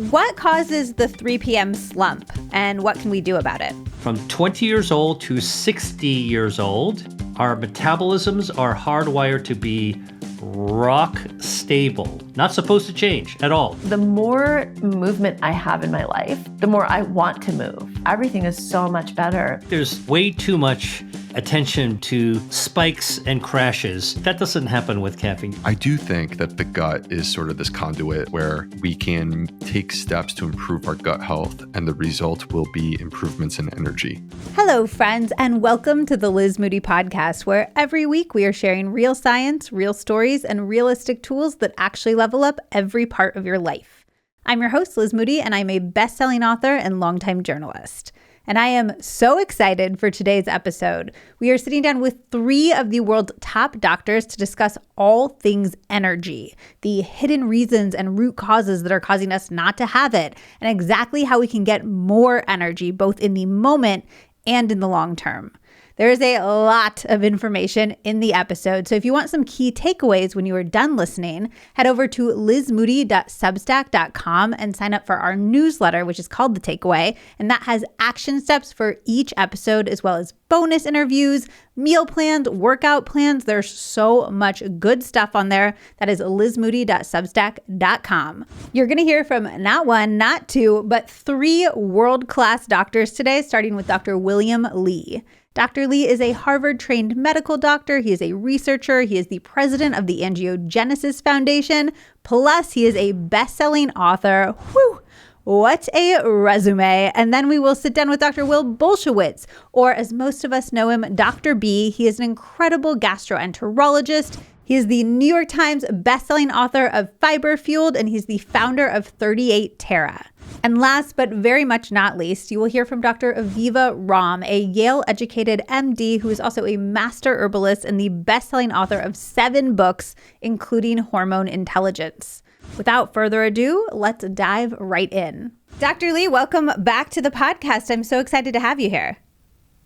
What causes the 3 p.m. slump, and what can we do about it? From 20 years old to 60 years old, our metabolisms are hardwired to be rock stable, not supposed to change at all. The more movement I have in my life, the more I want to move. Everything is so much better. There's way too much attention to spikes and crashes. That doesn't happen with caffeine. I do think that the gut is sort of this conduit where we can take steps to improve our gut health, and the result will be improvements in energy. Hello, friends, and welcome to the Liz Moody Podcast, where every week we are sharing real science, real stories, and realistic tools that actually level up every part of your life. I'm your host, Liz Moody, and I'm a best-selling author and longtime journalist. And I am so excited for today's episode. We are sitting down with 3 of the world's top doctors to discuss all things energy, the hidden reasons and root causes that are causing us not to have it, and exactly how we can get more energy, both in the moment and in the long term. There is a lot of information in the episode, so if you want some key takeaways when you are done listening, head over to lizmoody.substack.com and sign up for our newsletter, which is called The Takeaway, and that has action steps for each episode, as well as bonus interviews, meal plans, workout plans. There's so much good stuff on there. That is lizmoody.substack.com. You're going to hear from not 1, not 2, but 3 world-class doctors today, starting with Dr. William Li. Dr. Li is a Harvard-trained medical doctor. He is a researcher. He is the president of the Angiogenesis Foundation. Plus, he is a best-selling author. Whew! What a resume. And then we will sit down with Dr. Will Bolshewitz, or as most of us know him, Dr. B. He is an incredible gastroenterologist. He is the New York Times bestselling author of Fiber Fueled, and he's the founder of 38 Terra. And last but very much not least, you will hear from Dr. Aviva Romm, a Yale-educated MD who is also a master herbalist and the best-selling author of 7 books, including Hormone Intelligence. Without further ado, let's dive right in. Dr. Li, welcome back to the podcast. I'm so excited to have you here.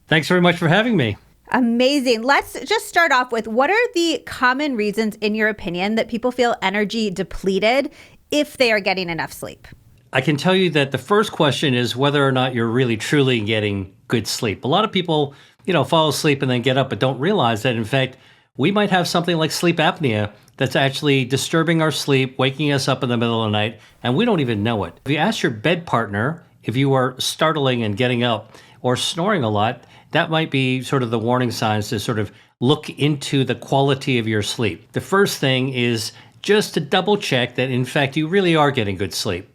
Thanks very much for having me. Amazing. Let's just start off with, what are the common reasons, in your opinion, that people feel energy depleted if they are getting enough sleep? I can tell you that the first question is whether or not you're really truly getting good sleep. A lot of people, fall asleep and then get up, but don't realize that, in fact, we might have something like sleep apnea that's actually disturbing our sleep, waking us up in the middle of the night, and we don't even know it. If you ask your bed partner if you are startling and getting up or snoring a lot, that might be sort of the warning signs to sort of look into the quality of your sleep. The first thing is just to double check that, in fact, you really are getting good sleep.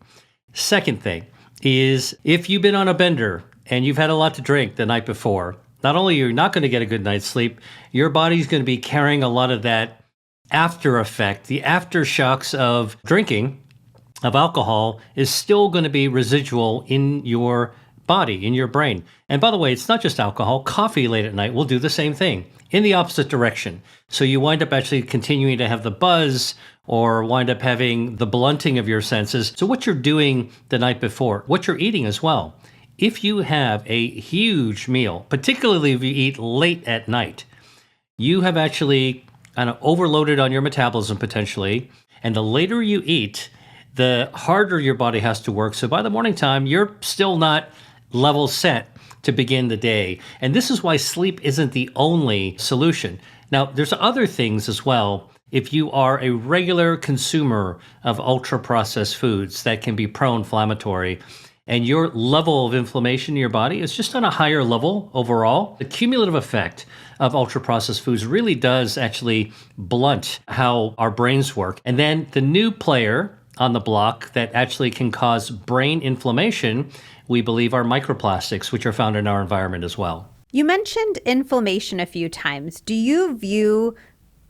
Second thing is, if you've been on a bender and you've had a lot to drink the night before, not only are you not going to get a good night's sleep, your body's going to be carrying a lot of that after effect. The aftershocks of drinking, of alcohol, is still going to be residual in your body, in your brain. And by the way, it's not just alcohol. Coffee late at night will do the same thing in the opposite direction. So you wind up actually continuing to have the buzz or wind up having the blunting of your senses. So what you're doing the night before, what you're eating as well. If you have a huge meal, particularly if you eat late at night, you have actually kind of overloaded on your metabolism potentially. And the later you eat, the harder your body has to work. So by the morning time, you're still not level set to begin the day. And this is why sleep isn't the only solution. Now, there's other things as well. If you are a regular consumer of ultra-processed foods that can be pro-inflammatory, and your level of inflammation in your body is just on a higher level overall, the cumulative effect of ultra-processed foods really does actually blunt how our brains work. And then the new player on the block that actually can cause brain inflammation, we believe, are microplastics, which are found in our environment as well. You mentioned inflammation a few times. Do you view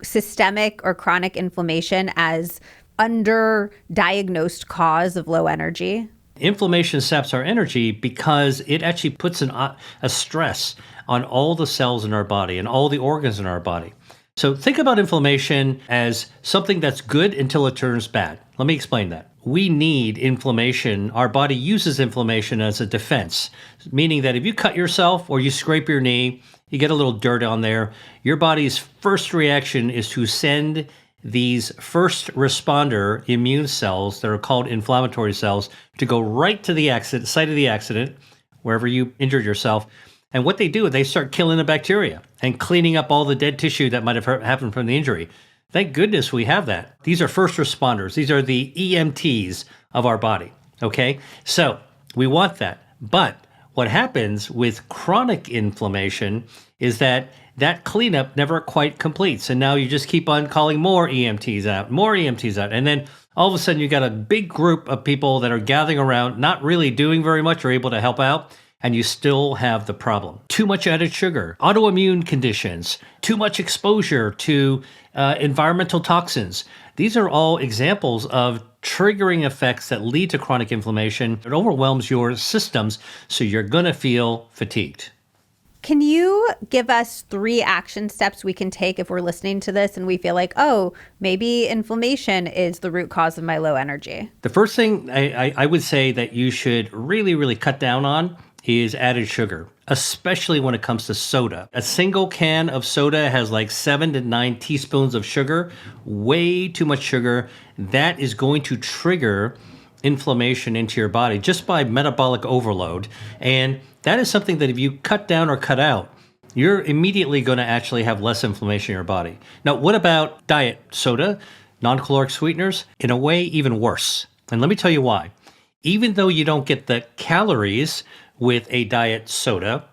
systemic or chronic inflammation as underdiagnosed cause of low energy? Inflammation saps our energy because it actually puts a stress on all the cells in our body and all the organs in our body. So think about inflammation as something that's good until it turns bad. Let me explain that. We need inflammation. Our body uses inflammation as a defense, meaning that if you cut yourself or you scrape your knee, you get a little dirt on there, your body's first reaction is to send these first responder immune cells that are called inflammatory cells to go right to the site of the accident, wherever you injured yourself. And what they do is they start killing the bacteria and cleaning up all the dead tissue that might have happened from the injury. Thank goodness we have that. These are first responders. These are the EMTs of our body. Okay? So we want that. But what happens with chronic inflammation is that cleanup never quite completes. And now you just keep on calling more EMTs out. And then all of a sudden you got a big group of people that are gathering around, not really doing very much or able to help out. And you still have the problem. Too much added sugar, autoimmune conditions, too much exposure to environmental toxins. These are all examples of triggering effects that lead to chronic inflammation. It overwhelms your systems, so you're going to feel fatigued. Can you give us 3 action steps we can take if we're listening to this and we feel like, oh, maybe inflammation is the root cause of my low energy? The first thing I would say that you should really, really cut down on is added sugar, especially when it comes to soda. A single can of soda has like 7 to 9 teaspoons of sugar, way too much sugar. That is going to trigger inflammation into your body just by metabolic overload. And that is something that if you cut down or cut out, you're immediately going to actually have less inflammation in your body. Now, what about diet soda, non-caloric sweeteners? In a way, even worse. And let me tell you why. Even though you don't get the calories with a diet soda,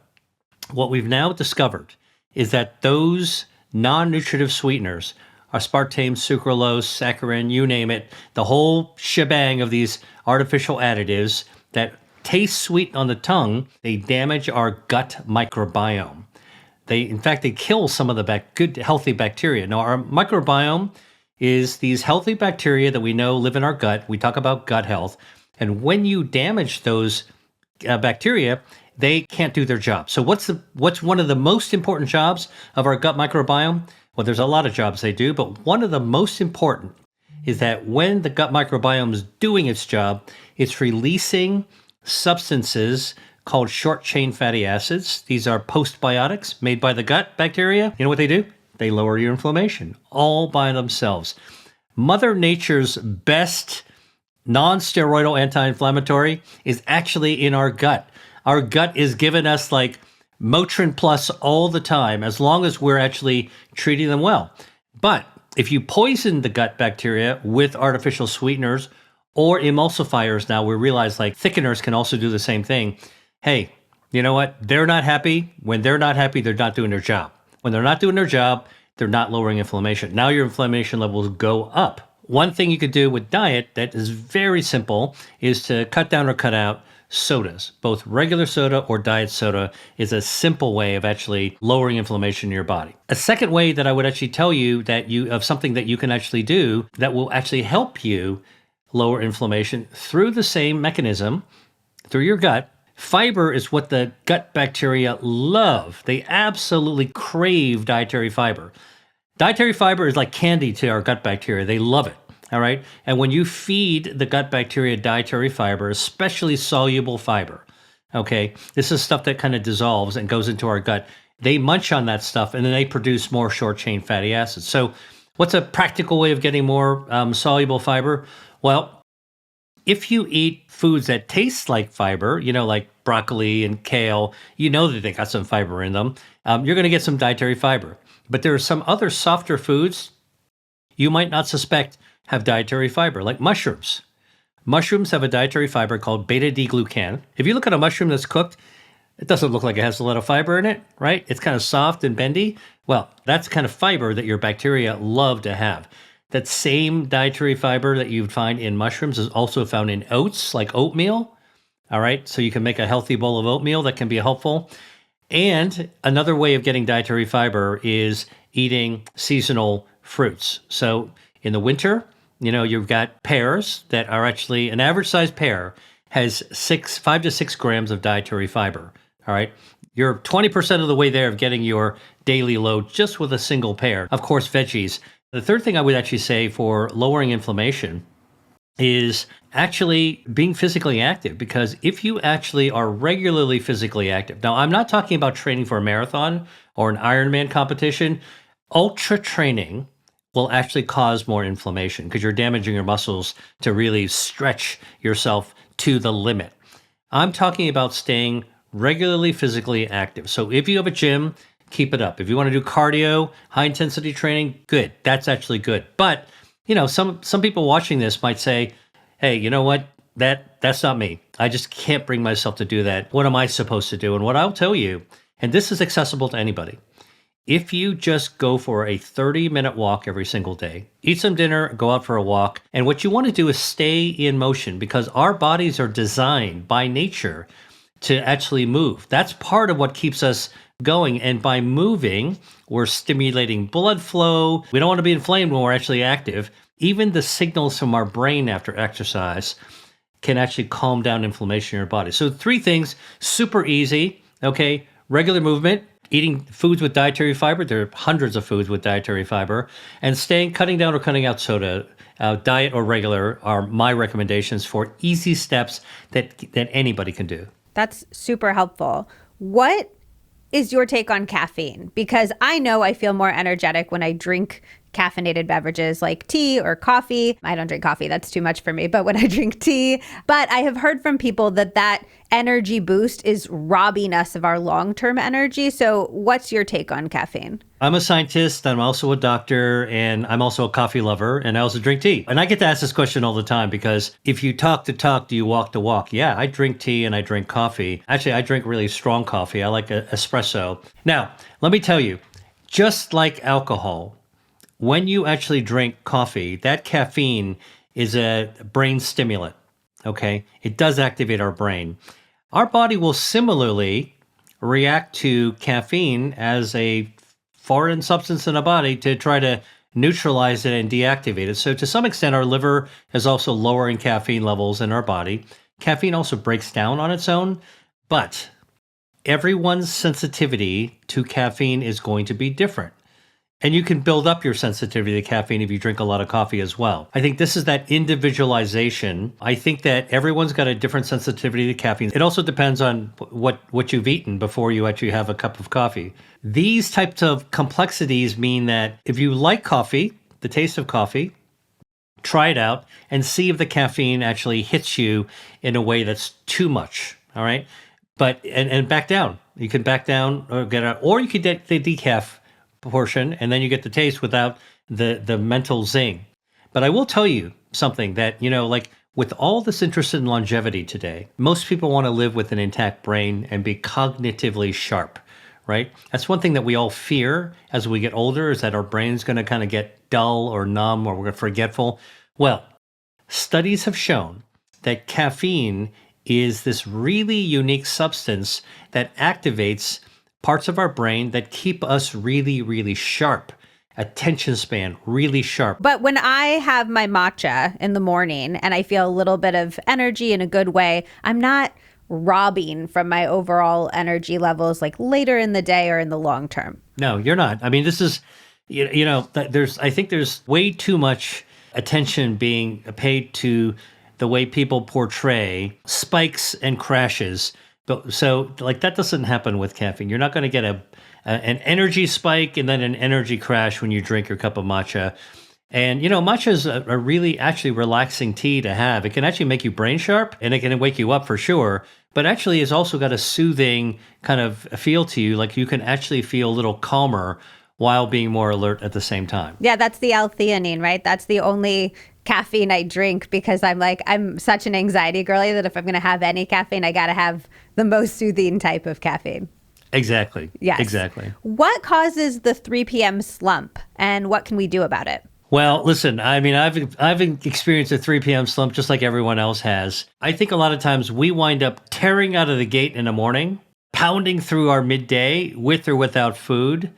what we've now discovered is that those non-nutritive sweeteners, aspartame, sucralose, saccharin, you name it, the whole shebang of these artificial additives that taste sweet on the tongue, they damage our gut microbiome. In fact, they kill some of the good, healthy bacteria. Now, our microbiome is these healthy bacteria that we know live in our gut. We talk about gut health. And when you damage those bacteria, they can't do their job. So what's one of the most important jobs of our gut microbiome? Well, there's a lot of jobs they do, but one of the most important is that when the gut microbiome is doing its job, it's releasing substances called short-chain fatty acids. These are postbiotics made by the gut bacteria. You know what they do? They lower your inflammation all by themselves. Mother Nature's best non-steroidal anti-inflammatory is actually in our gut. Our gut is giving us like Motrin Plus all the time, as long as we're actually treating them well. But if you poison the gut bacteria with artificial sweeteners or emulsifiers, now we realize like thickeners can also do the same thing. Hey, you know what? They're not happy. When they're not happy, they're not doing their job. When they're not doing their job, they're not lowering inflammation. Now your inflammation levels go up. One thing you could do with diet that is very simple is to cut down or cut out sodas. Both regular soda or diet soda is a simple way of actually lowering inflammation in your body. A second way that I would actually tell you of something that you can actually do that will actually help you lower inflammation through the same mechanism, through your gut. Fiber is what the gut bacteria love. They absolutely crave dietary fiber. Dietary fiber is like candy to our gut bacteria. They love it, all right? And when you feed the gut bacteria dietary fiber, especially soluble fiber, okay, this is stuff that kind of dissolves and goes into our gut. They munch on that stuff, and then they produce more short-chain fatty acids. So what's a practical way of getting more soluble fiber? Well, if you eat foods that taste like fiber, like broccoli and kale, you know that they got some fiber in them, you're going to get some dietary fiber. But there are some other softer foods you might not suspect have dietary fiber, like mushrooms. Mushrooms have a dietary fiber called beta-D-glucan. If you look at a mushroom that's cooked, it doesn't look like it has a lot of fiber in it, right? It's kind of soft and bendy. Well, that's the kind of fiber that your bacteria love to have. That same dietary fiber that you'd find in mushrooms is also found in oats, like oatmeal. All right, so you can make a healthy bowl of oatmeal that can be helpful. And another way of getting dietary fiber is eating seasonal fruits. So in the winter, you've got pears that are actually, an average sized pear has 5 to 6 grams of dietary fiber. All right. You're 20% of the way there of getting your daily load just with a single pear. Of course, veggies. The third thing I would actually say for lowering inflammation is actually being physically active, because if you actually are regularly physically active, now I'm not talking about training for a marathon or an Ironman competition, ultra training will actually cause more inflammation because you're damaging your muscles to really stretch yourself to the limit. I'm talking about staying regularly physically active. So if you have a gym, keep it up. If you want to do cardio, high intensity training, good. That's actually good. But, some people watching this might say, hey, you know what? That's not me. I just can't bring myself to do that. What am I supposed to do? And what I'll tell you, and this is accessible to anybody, if you just go for a 30-minute walk every single day, eat some dinner, go out for a walk, and what you want to do is stay in motion because our bodies are designed by nature to actually move. That's part of what keeps us going. And by moving, we're stimulating blood flow. We don't want to be inflamed when we're actually active. Even the signals from our brain after exercise can actually calm down inflammation in your body. So 3 things, super easy, okay? Regular movement, eating foods with dietary fiber. There are hundreds of foods with dietary fiber. And cutting down or cutting out soda, diet or regular, are my recommendations for easy steps that anybody can do. That's super helpful. What is your take on caffeine? Because I know I feel more energetic when I drink caffeinated beverages like tea or coffee. I don't drink coffee. That's too much for me. But when I drink tea, but I have heard from people that energy boost is robbing us of our long-term energy. So what's your take on caffeine? I'm a scientist. I'm also a doctor, and I'm also a coffee lover, and I also drink tea. And I get to ask this question all the time because if you talk the talk, do you walk the walk? Yeah, I drink tea and I drink coffee. Actually, I drink really strong coffee. I like espresso. Now, let me tell you, just like alcohol, when you actually drink coffee, that caffeine is a brain stimulant, okay? It does activate our brain. Our body will similarly react to caffeine as a foreign substance in the body to try to neutralize it and deactivate it. So to some extent, our liver is also lowering caffeine levels in our body. Caffeine also breaks down on its own, but everyone's sensitivity to caffeine is going to be different. And you can build up your sensitivity to caffeine if you drink a lot of coffee as well. I think this is that individualization. I think that everyone's got a different sensitivity to caffeine. It also depends on what you've eaten before you actually have a cup of coffee. These types of complexities mean that if you like coffee, the taste of coffee, try it out and see if the caffeine actually hits you in a way that's too much, all right? But, and back down. You can back down or get out, or you could get the decaf portion, and then you get the taste without the mental zing. But I will tell you something that, like with all this interest in longevity today, most people want to live with an intact brain and be cognitively sharp, right? That's one thing that we all fear as we get older, is that our brain's going to kind of get dull or numb or we're forgetful. Well, studies have shown that caffeine is this really unique substance that activates parts of our brain that keep us really, really sharp. Attention span, really sharp. But when I have my matcha in the morning and I feel a little bit of energy in a good way, I'm not robbing from my overall energy levels like later in the day or in the long term. No, you're not. I mean, this is, I think there's way too much attention being paid to the way people portray spikes and crashes. So that doesn't happen with caffeine. You're not going to get an energy spike and then an energy crash when you drink your cup of matcha. And, matcha is a really actually relaxing tea to have. It can actually make you brain sharp and it can wake you up for sure. But actually it's also got a soothing kind of feel to you. Like you can actually feel a little calmer while being more alert at the same time. Yeah, that's the L-theanine, right? That's the only caffeine I drink because I'm such an anxiety girly that if I'm going to have any caffeine, I got to have the most soothing type of caffeine. Exactly. Yes. Exactly. What causes the 3 p.m. slump and what can we do about it? Well, listen, I mean, I've experienced a 3 p.m. slump just like everyone else has. I think a lot of times we wind up tearing out of the gate in the morning, pounding through our midday with or without food.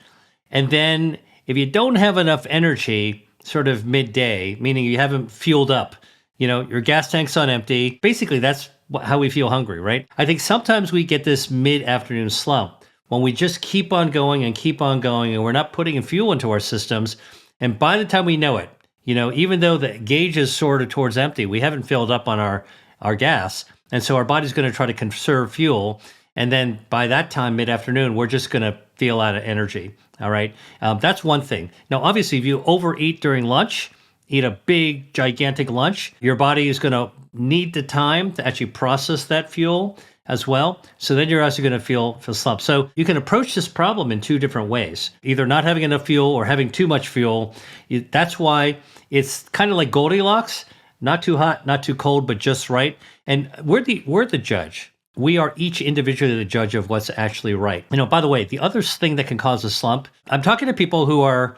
And then if you don't have enough energy sort of midday, meaning you haven't fueled up, your gas tank's on empty, basically that's how we feel hungry, right? I think sometimes we get this mid-afternoon slump when we just keep on going and we're not putting fuel into our systems. And by the time we know it, even though the gauge is sort of towards empty, we haven't filled up on our gas. And so our body's going to try to conserve fuel. And then by that time, mid-afternoon, we're just going to feel out of energy. All right. That's one thing. Now, obviously, if you overeat during lunch, eat a big, gigantic lunch, your body is going to need the time to actually process that fuel as well. So then you're also going to feel slump. So you can approach this problem in two different ways, either not having enough fuel or having too much fuel. That's why it's kind of like Goldilocks, not too hot, not too cold, but just right. And we're the judge. We are each individually the judge of what's actually right. By the way, the other thing that can cause a slump, I'm talking to people who are,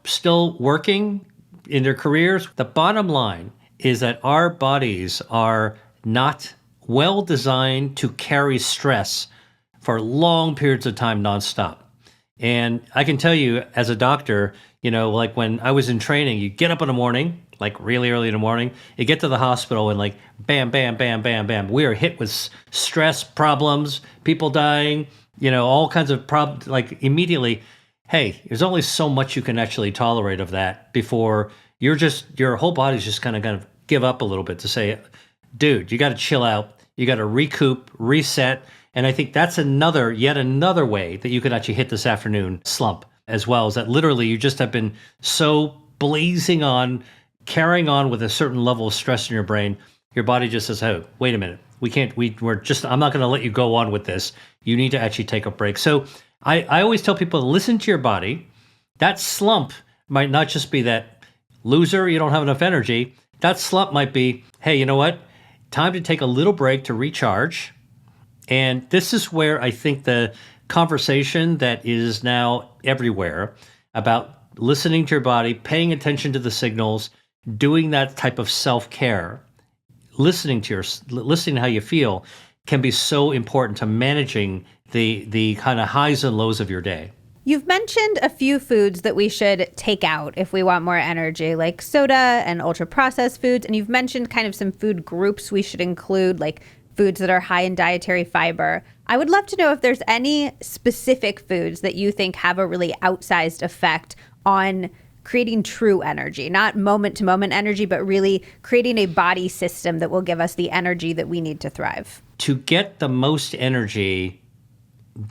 still working in their careers. The bottom line is that our bodies are not well designed to carry stress for long periods of time nonstop. And I can tell you as a doctor, like when I was in training, you get up in the morning, like really early in the morning, you get to the hospital and like bam, bam, bam, bam, bam. We are hit with stress problems, people dying, all kinds of problems, like immediately. Hey, there's only so much you can actually tolerate of that before your whole body's just kind of give up a little bit to say, dude, you got to chill out. You got to recoup, reset. And I think that's yet another way that you could actually hit this afternoon slump as well, is that literally you just have been so blazing on, carrying on with a certain level of stress in your brain. Your body just says, oh, wait a minute. I'm not going to let you go on with this. You need to actually take a break. So I always tell people to listen to your body. That slump might not just be that loser, you don't have enough energy. That slump might be, hey, you know what? Time to take a little break to recharge. And this is where I think the conversation that is now everywhere about listening to your body, paying attention to the signals, doing that type of self-care, listening to how you feel can be so important to managing the kind of highs and lows of your day. You've mentioned a few foods that we should take out if we want more energy, like soda and ultra-processed foods. And you've mentioned kind of some food groups we should include, like foods that are high in dietary fiber. I would love to know if there's any specific foods that you think have a really outsized effect on creating true energy, not moment-to-moment energy, but really creating a body system that will give us the energy that we need to thrive. To get the most energy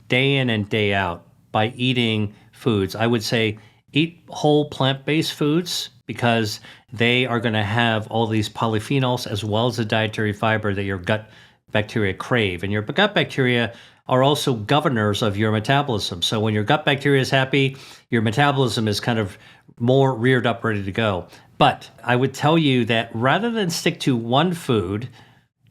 day in and day out, by eating foods, I would say eat whole plant-based foods because they are going to have all these polyphenols as well as the dietary fiber that your gut bacteria crave. And your gut bacteria are also governors of your metabolism. So when your gut bacteria is happy, your metabolism is kind of more reared up, ready to go. But I would tell you that rather than stick to one food,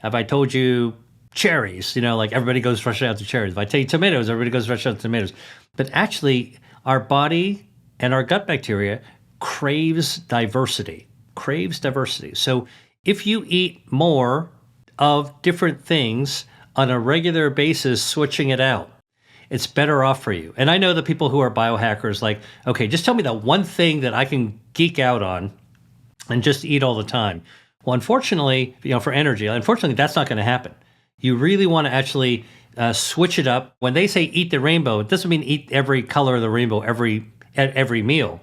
if I told you cherries, like everybody goes rushing out to cherries. If I tell you tomatoes, everybody goes rushing out to tomatoes. But actually, our body and our gut bacteria craves diversity. So if you eat more of different things on a regular basis, switching it out, it's better off for you. And I know the people who are biohackers, like, okay, just tell me that one thing that I can geek out on and just eat all the time. Well, unfortunately, for energy, that's not going to happen. You really want to actually switch it up. When they say eat the rainbow, it doesn't mean eat every color of the rainbow at every meal.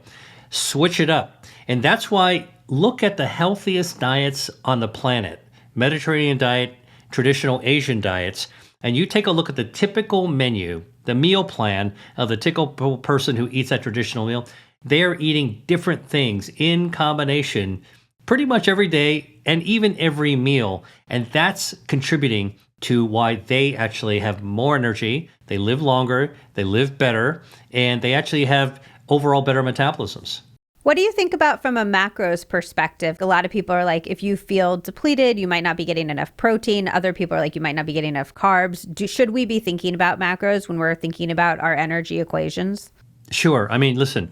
Switch it up. And that's why look at the healthiest diets on the planet. Mediterranean diet, traditional Asian diets, and you take a look at the typical menu, the meal plan of the typical person who eats that traditional meal. They're eating different things in combination pretty much every day and even every meal. And that's contributing to why they actually have more energy, they live longer, they live better, and they actually have overall better metabolisms. What do you think about from a macros perspective? A lot of people are like, if you feel depleted, you might not be getting enough protein. Other people are like, you might not be getting enough carbs. Should we be thinking about macros when we're thinking about our energy equations? Sure. I mean, listen,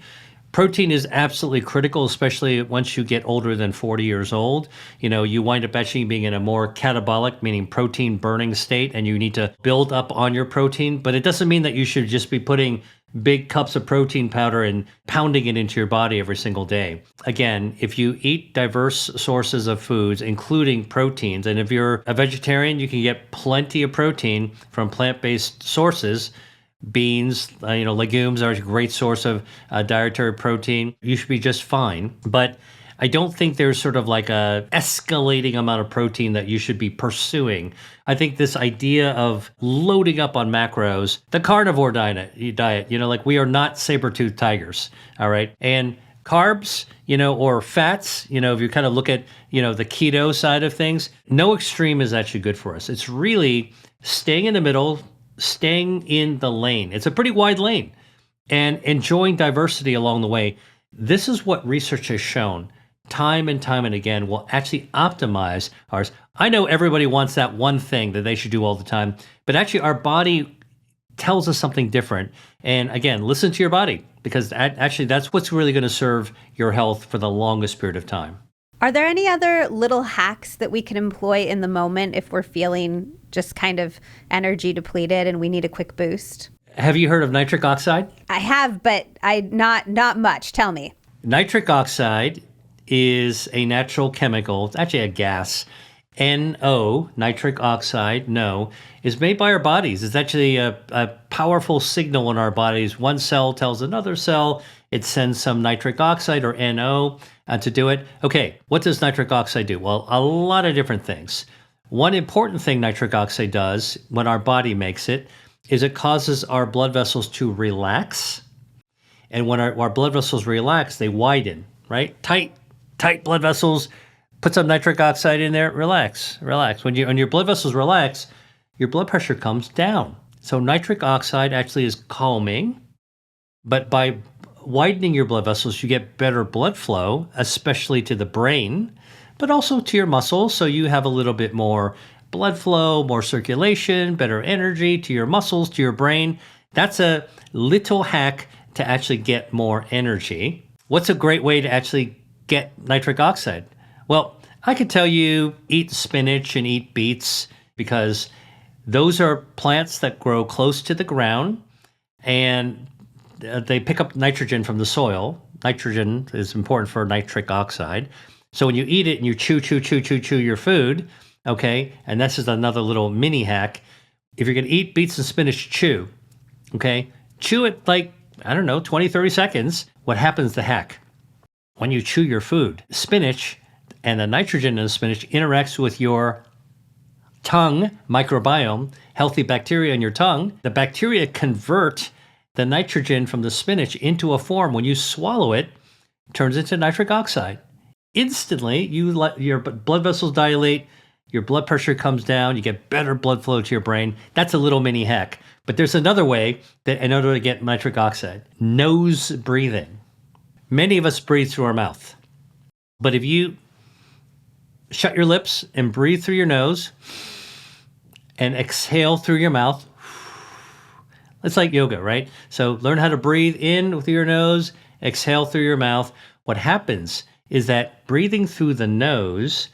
protein is absolutely critical, especially once you get older than 40 years old. You wind up actually being in a more catabolic, meaning protein burning state, and you need to build up on your protein. But it doesn't mean that you should just be putting big cups of protein powder and pounding it into your body every single day. Again, if you eat diverse sources of foods, including proteins, and if you're a vegetarian, you can get plenty of protein from plant-based sources. Beans, legumes are a great source of dietary protein. You should be just fine. But I don't think there's sort of like a escalating amount of protein that you should be pursuing. I think this idea of loading up on macros, the carnivore diet, like we are not saber-toothed tigers, all right? And carbs, or fats, if you kind of look at, the keto side of things, no extreme is actually good for us. It's really staying in the middle, staying in the lane. It's a pretty wide lane and enjoying diversity along the way. This is what research has shown time and time and again will actually optimize ours. I know everybody wants that one thing that they should do all the time, but actually our body tells us something different. And again, listen to your body, because actually that's what's really going to serve your health for the longest period of time. Are there any other little hacks that we can employ in the moment if we're feeling just kind of energy depleted and we need a quick boost? Have you heard of nitric oxide? I have, but not much. Tell me. Nitric oxide is a natural chemical. It's actually a gas. NO, nitric oxide, is made by our bodies. It's actually a powerful signal in our bodies. One cell tells another cell, it sends some nitric oxide or NO to do it. Okay, what does nitric oxide do? Well, a lot of different things. One important thing nitric oxide does when our body makes it is it causes our blood vessels to relax. And when our blood vessels relax, they widen, right? Tight blood vessels. Put some nitric oxide in there, relax. When your blood vessels relax, your blood pressure comes down. So nitric oxide actually is calming, but by widening your blood vessels, you get better blood flow, especially to the brain, but also to your muscles. So you have a little bit more blood flow, more circulation, better energy to your muscles, to your brain. That's a little hack to actually get more energy. What's a great way to actually get nitric oxide? Well, I could tell you eat spinach and eat beets, because those are plants that grow close to the ground and they pick up nitrogen from the soil. Nitrogen is important for nitric oxide. So when you eat it and you chew your food, okay, and this is another little mini hack. If you're going to eat beets and spinach, chew, okay? Chew it like, 20, 30 seconds. What happens, the hack? When you chew your food, spinach and the nitrogen in the spinach interacts with your tongue microbiome, healthy bacteria in your tongue. The bacteria convert the nitrogen from the spinach into a form. When you swallow it, it turns into nitric oxide. Instantly, you let your blood vessels dilate, your blood pressure comes down, you get better blood flow to your brain. That's a little mini hack. But there's another way that in order to get nitric oxide, nose breathing. Many of us breathe through our mouth. But if you shut your lips and breathe through your nose and exhale through your mouth, it's like yoga, right? So learn how to breathe in with your nose, exhale through your mouth. What happens is that breathing through the nose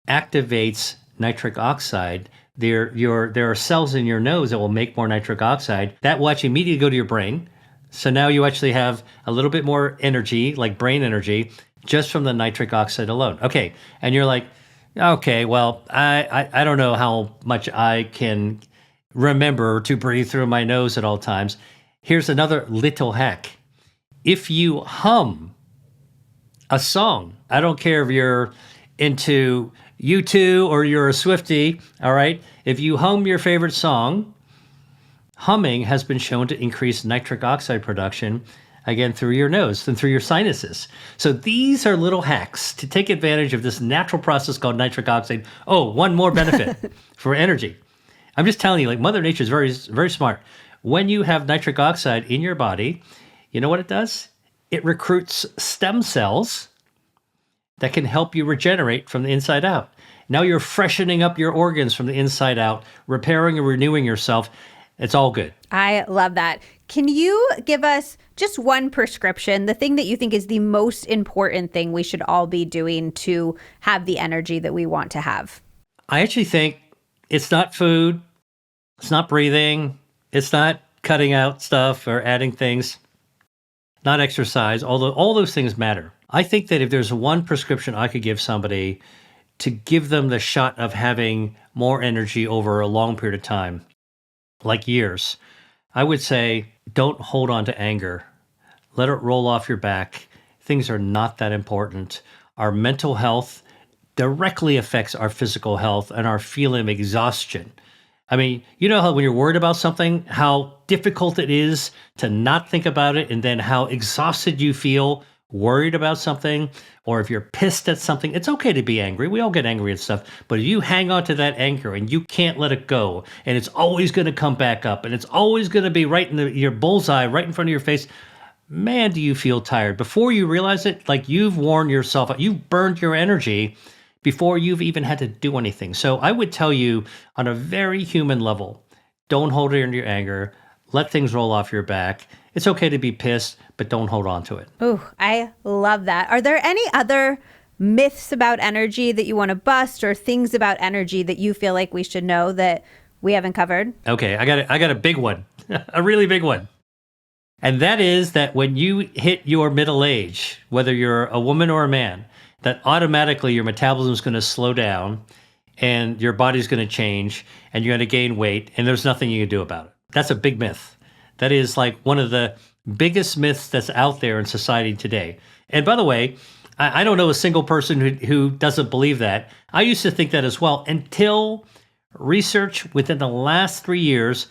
activates nitric oxide. There are cells in your nose that will make more nitric oxide. That will actually immediately go to your brain. So now you actually have a little bit more energy, like brain energy, just from the nitric oxide alone. Okay, and you're like, okay, well, I don't know how much I can remember to breathe through my nose at all times. Here's another little hack. If you hum a song, I don't care if you're into U2 or you're a Swiftie, all right? If you hum your favorite song, humming has been shown to increase nitric oxide production, again, through your nose and through your sinuses. So these are little hacks to take advantage of this natural process called nitric oxide. Oh, one more benefit for energy. I'm just telling you, like, Mother Nature is very, very smart. When you have nitric oxide in your body, you know what it does? It recruits stem cells that can help you regenerate from the inside out. Now you're freshening up your organs from the inside out, repairing and renewing yourself. It's all good. I love that. Can you give us just one prescription, the thing that you think is the most important thing we should all be doing to have the energy that we want to have? I actually think it's not food, it's not breathing, it's not cutting out stuff or adding things, not exercise, although all those things matter. I think that if there's one prescription I could give somebody to give them the shot of having more energy over a long period of time, like years, I would say don't hold on to anger. Let it roll off your back. Things are not that important. our mental health directly affects our physical health and our feeling of exhaustion. I mean, you know how when you're worried about something, how difficult it is to not think about it, and then how exhausted you feel worried about something, or if you're pissed at something. It's okay to be angry. We all get angry at stuff, but if you hang on to that anger and you can't let it go, and it's always going to come back up, and it's always going to be right in your bullseye, right in front of your face, man, do you feel tired. Before you realize it, like you've worn yourself out, you've burned your energy before you've even had to do anything. So I would tell you on a very human level, don't hold it in your anger. Let things roll off your back. It's okay to be pissed, but don't hold on to it. Ooh, I love that. Are there any other myths about energy that you want to bust, or things about energy that you feel like we should know that we haven't covered? Okay, I got a big one, a really big one. And that is that when you hit your middle age, whether you're a woman or a man, that automatically your metabolism is going to slow down and your body's going to change and you're going to gain weight and there's nothing you can do about it. That's a big myth. That is like one of the biggest myths that's out there in society today. And by the way, I don't know a single person who doesn't believe that. I used to think that as well until research within the last 3 years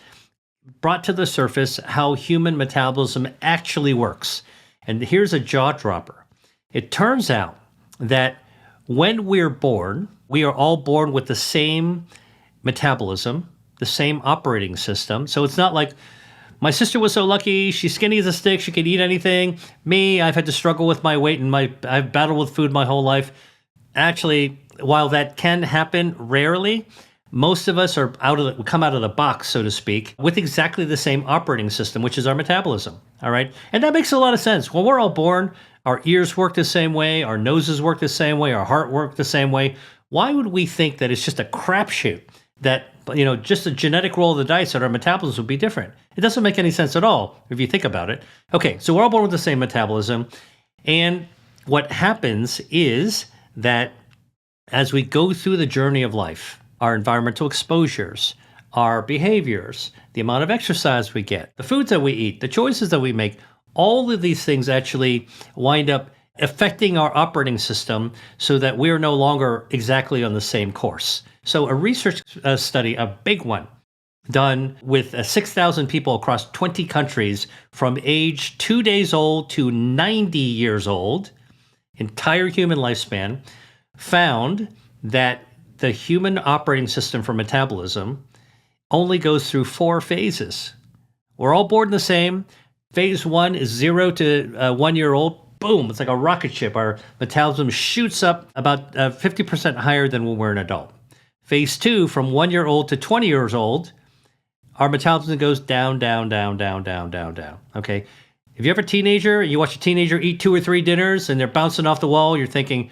brought to the surface how human metabolism actually works. And here's a jaw dropper. It turns out that when we're born, we are all born with the same metabolism, the same operating system. So it's not like my sister was so lucky, she's skinny as a stick, she could eat anything. Me, I've had to struggle with my weight and I've battled with food my whole life. Actually, while that can happen rarely, most of us are come out of the box, so to speak, with exactly the same operating system, which is our metabolism. All right. And that makes a lot of sense. When we're all born, our ears work the same way, our noses work the same way, our heart work the same way. Why would we think that it's just a crapshoot that, just a genetic roll of the dice that our metabolism would be different? It doesn't make any sense at all if you think about it. Okay, so we're all born with the same metabolism. And what happens is that as we go through the journey of life, our environmental exposures, our behaviors, the amount of exercise we get, the foods that we eat, the choices that we make, all of these things actually wind up affecting our operating system so that we're no longer exactly on the same course. So a research study, a big one, done with 6,000 people across 20 countries from age 2 days old to 90 years old, entire human lifespan, found that the human operating system for metabolism only goes through 4 phases. We're all born the same. Phase 1 is 0 to 1 year old. Boom, it's like a rocket ship. Our metabolism shoots up about 50% higher than when we're an adult. Phase 2, from 1 year old to 20 years old, our metabolism goes down, down, down, down, down, down, down. Okay? If you're ever a teenager, you watch a teenager eat 2 or 3 dinners and they're bouncing off the wall, you're thinking,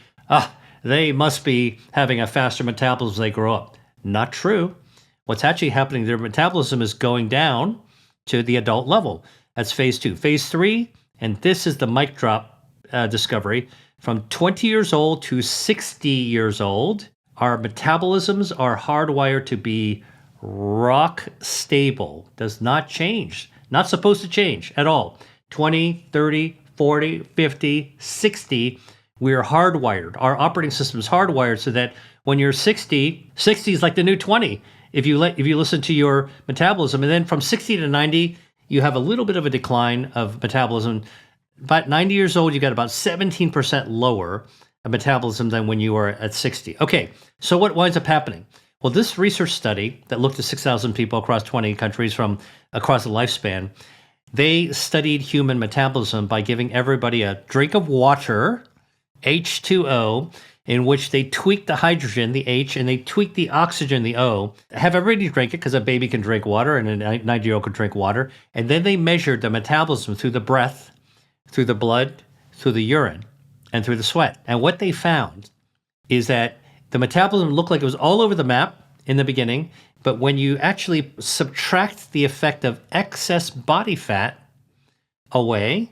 they must be having a faster metabolism as they grow up. Not true. What's actually happening, their metabolism is going down to the adult level. That's phase 2. Phase 3, and this is the mic drop discovery, from 20 years old to 60 years old, our metabolisms are hardwired to be rock stable. Does not change. Not supposed to change at all. 20, 30, 40, 50, 60, we're hardwired. Our operating system is hardwired so that when you're 60 is like the new 20. If you listen to your metabolism, and then from 60 to 90, you have a little bit of a decline of metabolism. About 90 years old, you got about 17% lower metabolism than when you were at 60. Okay, so what winds up happening? Well, this research study that looked at 6,000 people across 20 countries from across the lifespan, they studied human metabolism by giving everybody a drink of water, H2O, in which they tweak the hydrogen, the H, and they tweak the oxygen, the O. Have everybody drink it because a baby can drink water and a 90-year-old can drink water. And then they measured the metabolism through the breath, through the blood, through the urine, and through the sweat. And what they found is that the metabolism looked like it was all over the map in the beginning, but when you actually subtract the effect of excess body fat away,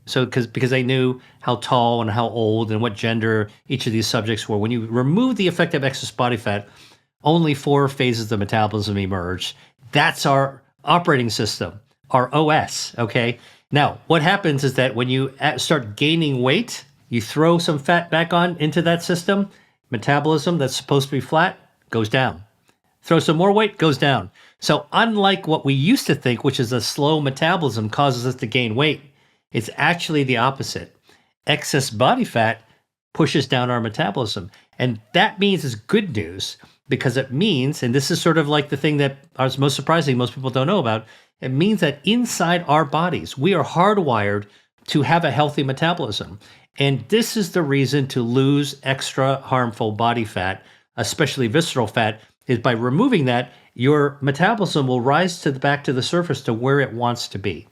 so because they knew how tall and how old and what gender each of these subjects were, when you remove the effect of excess body fat, only 4 phases of metabolism emerged. That's our operating system, our OS, okay? Now, what happens is that when you start gaining weight, You throw some fat back on into that system, metabolism that's supposed to be flat goes down. Throw some more weight, goes down. So unlike what we used to think, which is a slow metabolism causes us to gain weight, it's actually the opposite. Excess body fat pushes down our metabolism. And that means it's good news because it means, and this is sort of like the thing that is most surprising, most people don't know about, it means that inside our bodies, we are hardwired to have a healthy metabolism. And this is the reason to lose extra harmful body fat, especially visceral fat, is by removing that, your metabolism will rise back to the surface to where it wants to be.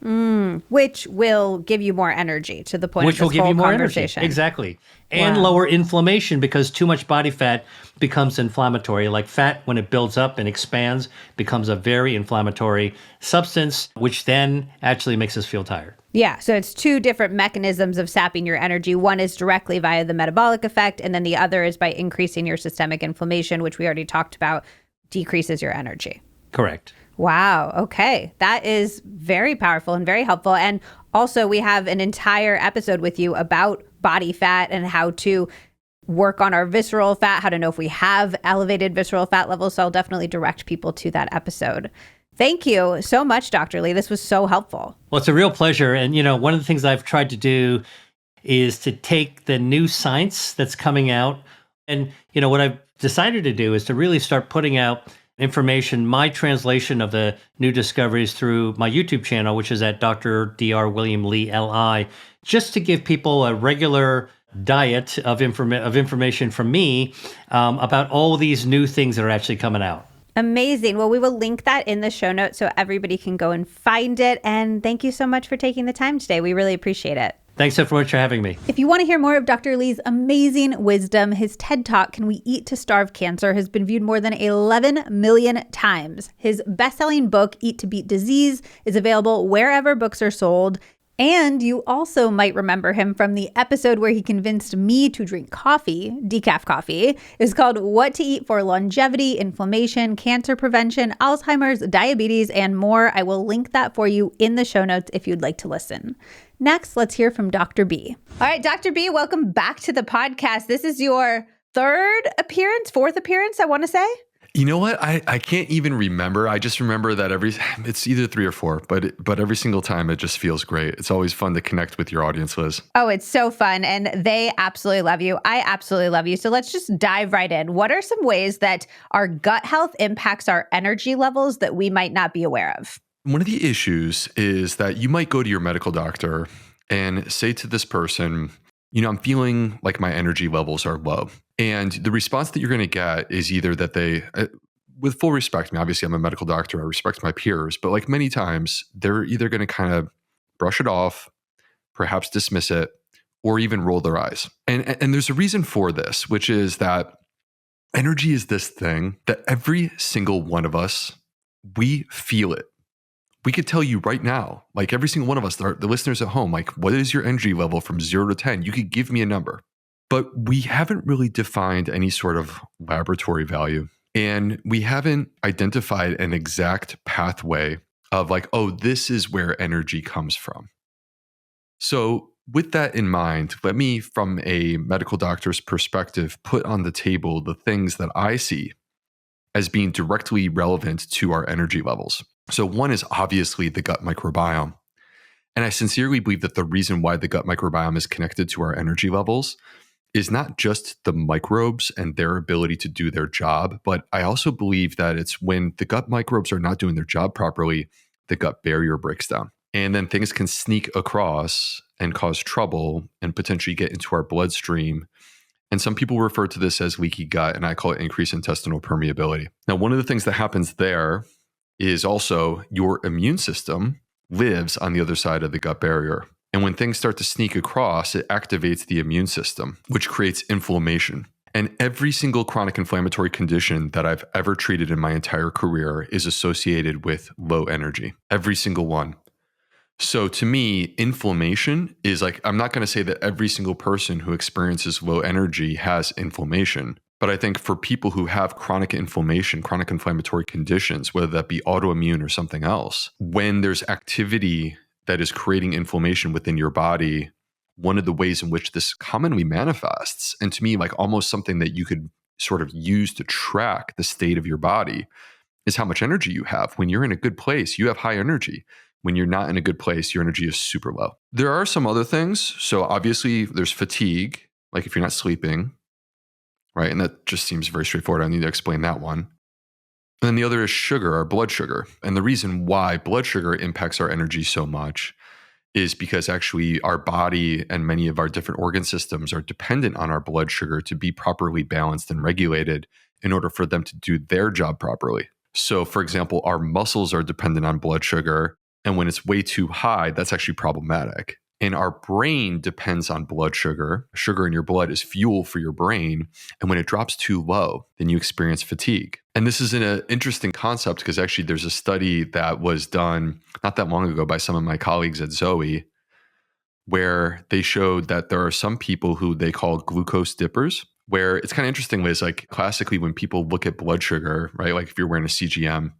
Which will give you more energy to the point Which of will this give whole you more energy. conversation. Exactly. And Wow. lower inflammation because too much body fat becomes inflammatory. Like fat, when it builds up and expands, becomes a very inflammatory substance, which then actually makes us feel tired. Yeah, so it's two different mechanisms of sapping your energy. One is directly via the metabolic effect, and then the other is by increasing your systemic inflammation, which we already talked about, decreases your energy. Correct. Wow. Okay. That is very powerful and very helpful. And also, we have an entire episode with you about body fat and how to work on our visceral fat, how to know if we have elevated visceral fat levels. So I'll definitely direct people to that episode. Thank you so much, Dr. Lee. This was so helpful. Well, it's a real pleasure. And, one of the things I've tried to do is to take the new science that's coming out. And, what I've decided to do is to really start putting out information, my translation of the new discoveries through my YouTube channel, which is at Dr. William Lee, LI, just to give people a regular diet of information from me about all these new things that are actually coming out. Amazing. Well, we will link that in the show notes so everybody can go and find it. And thank you so much for taking the time today. We really appreciate it. Thanks so much for having me. If you want to hear more of Dr. Lee's amazing wisdom, his TED Talk, Can We Eat to Starve Cancer, has been viewed more than 11 million times. His best-selling book, Eat to Beat Disease, is available wherever books are sold. And you also might remember him from the episode where he convinced me to drink coffee, decaf coffee. It's called What to Eat for Longevity, Inflammation, Cancer Prevention, Alzheimer's, Diabetes, and more. I will link that for you in the show notes if you'd like to listen. Next, let's hear from Dr. B. All right, Dr. B, welcome back to the podcast. This is your fourth appearance, I want to say. You know what? I can't even remember. I just remember that it's either 3 or 4, but every single time it just feels great. It's always fun to connect with your audience, Liz. Oh, it's so fun. And they absolutely love you. I absolutely love you. So let's just dive right in. What are some ways that our gut health impacts our energy levels that we might not be aware of? One of the issues is that you might go to your medical doctor and say to this person, I'm feeling like my energy levels are low. And the response that you're going to get is either that they, with full respect, obviously I'm a medical doctor, I respect my peers, but like many times, they're either going to kind of brush it off, perhaps dismiss it, or even roll their eyes. And there's a reason for this, which is that energy is this thing that every single one of us, we feel it. We could tell you right now, like every single one of us, the listeners at home, like what is your energy level from 0 to 10? You could give me a number. But we haven't really defined any sort of laboratory value. And we haven't identified an exact pathway of like, oh, this is where energy comes from. So with that in mind, let me, from a medical doctor's perspective, put on the table the things that I see as being directly relevant to our energy levels. So one is obviously the gut microbiome. And I sincerely believe that the reason why the gut microbiome is connected to our energy levels is not just the microbes and their ability to do their job, but I also believe that it's when the gut microbes are not doing their job properly, the gut barrier breaks down. And then things can sneak across and cause trouble and potentially get into our bloodstream. And some people refer to this as leaky gut, and I call it increased intestinal permeability. Now, one of the things that happens there is also your immune system lives on the other side of the gut barrier. And when things start to sneak across, it activates the immune system, which creates inflammation. And every single chronic inflammatory condition that I've ever treated in my entire career is associated with low energy. Every single one. So to me, inflammation is like, I'm not going to say that every single person who experiences low energy has inflammation. But I think for people who have chronic inflammation, chronic inflammatory conditions, whether that be autoimmune or something else, when there's activity that is creating inflammation within your body, one of the ways in which this commonly manifests, and to me, like almost something that you could sort of use to track the state of your body, is how much energy you have. When you're in a good place, you have high energy. When you're not in a good place, your energy is super low. There are some other things. So obviously there's fatigue, like if you're not sleeping, right? And that just seems very straightforward. I don't need to explain that one. And then the other is sugar, our blood sugar. And the reason why blood sugar impacts our energy so much is because actually our body and many of our different organ systems are dependent on our blood sugar to be properly balanced and regulated in order for them to do their job properly. So, for example, our muscles are dependent on blood sugar, and when it's way too high, that's actually problematic. And our brain depends on blood sugar. Sugar in your blood is fuel for your brain. And when it drops too low, then you experience fatigue. And this is an interesting concept because actually there's a study that was done not that long ago by some of my colleagues at Zoe, where they showed that there are some people who they call glucose dippers, where it's kind of interesting ways, like classically when people look at blood sugar, right? Like if you're wearing a CGM,